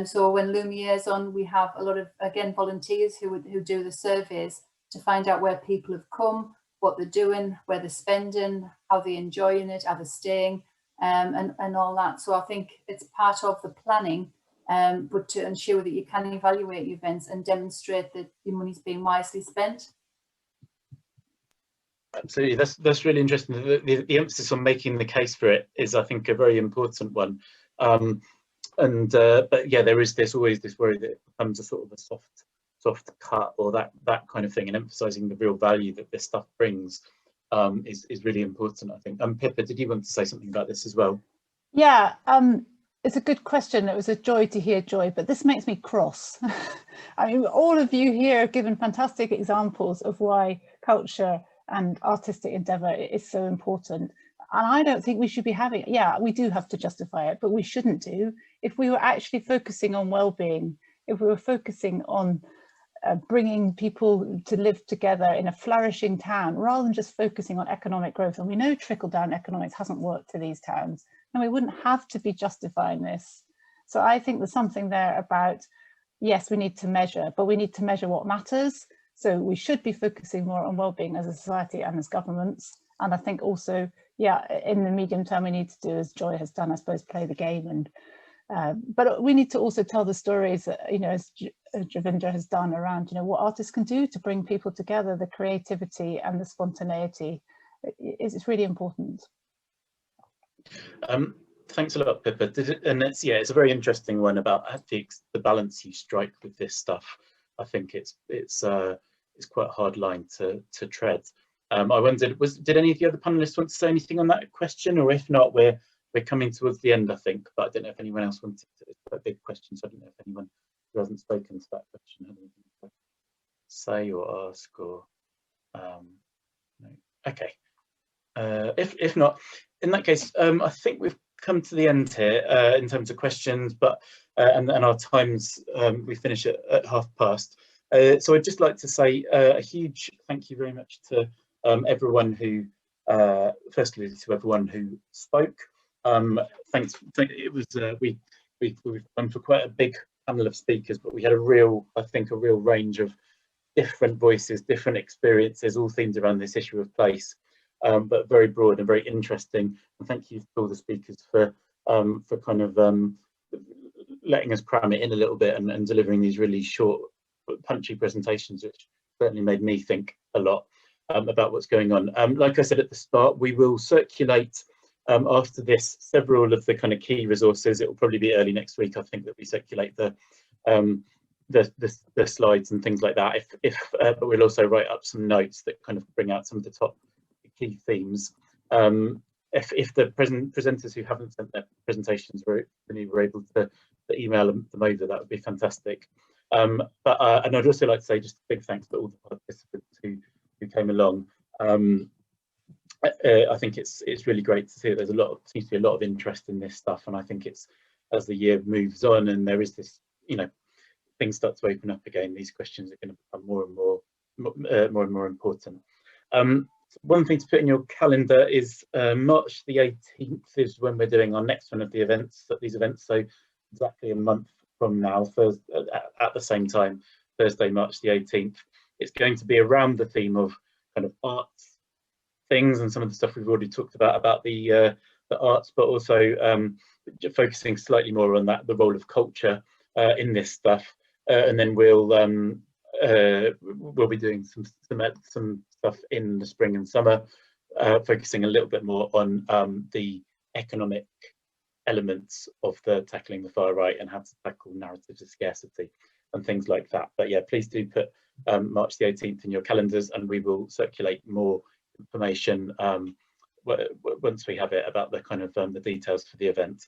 So when Lumiere's on, we have a lot of, again, volunteers who do the surveys to find out where people have come, what they're doing, where they're spending, how they're enjoying it, how they're staying, and all that. So I think it's part of the planning, but to ensure that you can evaluate your events and demonstrate that your money's being wisely spent. Absolutely, that's really interesting. The emphasis on making the case for it is, I think, a very important one. But yeah, there is always this worry that it becomes a sort of a soft cut or that kind of thing, and emphasising the real value that this stuff brings is really important, I think. Pippa, did you want to say something about this as well? Yeah, it's a good question. It was a joy to hear Joy, but this makes me cross. I mean, all of you here have given fantastic examples of why culture and artistic endeavour is so important. And I don't think we should be having, yeah, we do have to justify it, but we shouldn't do. If we were actually focusing on well-being, if we were focusing on bringing people to live together in a flourishing town, rather than just focusing on economic growth, and we know trickle-down economics hasn't worked for these towns, and we wouldn't have to be justifying this. So I think there's something there about, yes, we need to measure, but we need to measure what matters. So we should be focusing more on well-being as a society and as governments. And I think also, yeah, in the medium term, we need to do, as Joy has done, I suppose, play the game. And but we need to also tell the stories, as Javindra has done around, what artists can do to bring people together. The creativity and the spontaneity is really important. Thanks a lot, Pippa. And it's a very interesting one about the balance you strike with this stuff. I think it's quite a hard line to tread. I wondered, did any of the other panelists want to say anything on that question, or if not, we're coming towards the end, I think. But I don't know if anyone else wanted to. It's quite a big question, so I don't know if anyone who hasn't spoken to that question had anything to say or ask, or no. Okay. If not, in that case, I think we've come to the end here in terms of questions, but and our times, we finish at past. So I'd just like to say a huge thank you very much to everyone who, firstly to everyone who spoke. Thanks. It was we've gone for quite a big panel of speakers, but we had I think a real range of different voices, different experiences, all themed around this issue of place. But very broad and very interesting. And thank you to all the speakers for kind of letting us cram it in a little bit and delivering these really short, punchy presentations, which certainly made me think a lot about what's going on. Like I said at the start, we will circulate after this several of the kind of key resources. It will probably be early next week, I think, that we circulate the slides and things like that. But we'll also write up some notes that kind of bring out some of the top key themes. If the presenters who haven't sent their presentations were able to email them over, that would be fantastic. And I'd also like to say just a big thanks to all the participants who came along. I think it's really great to see that there's seems to be a lot of interest in this stuff, and I think it's, as the year moves on and there is this, things start to open up again, these questions are going to become more and more important. One thing to put in your calendar is March the 18th is when we're doing our next one of the events, so exactly a month from now, at the same time, Thursday, March the 18th. It's going to be around the theme of kind of arts things and some of the stuff we've already talked about the arts, but also focusing slightly more on the role of culture in this stuff, and then we'll be doing some stuff in the spring and summer, focusing a little bit more on the economic elements of tackling the far right and how to tackle narratives of scarcity and things like that. But yeah, please do put March the 18th in your calendars, and we will circulate more information once we have it about the kind of the details for the event.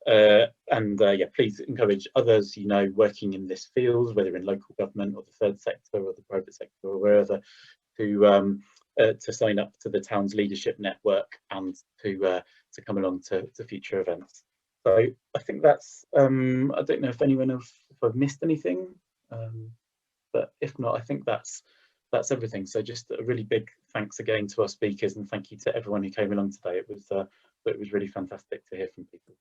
Yeah, please encourage others working in this field, whether in local government or the third sector or the private sector or wherever, to sign up to the town's leadership network and to come along to future events. So I think that's I don't know if I've missed anything, but if not, I think that's everything. So just a really big thanks again to our speakers, and thank you to everyone who came along today. It was really fantastic to hear from people.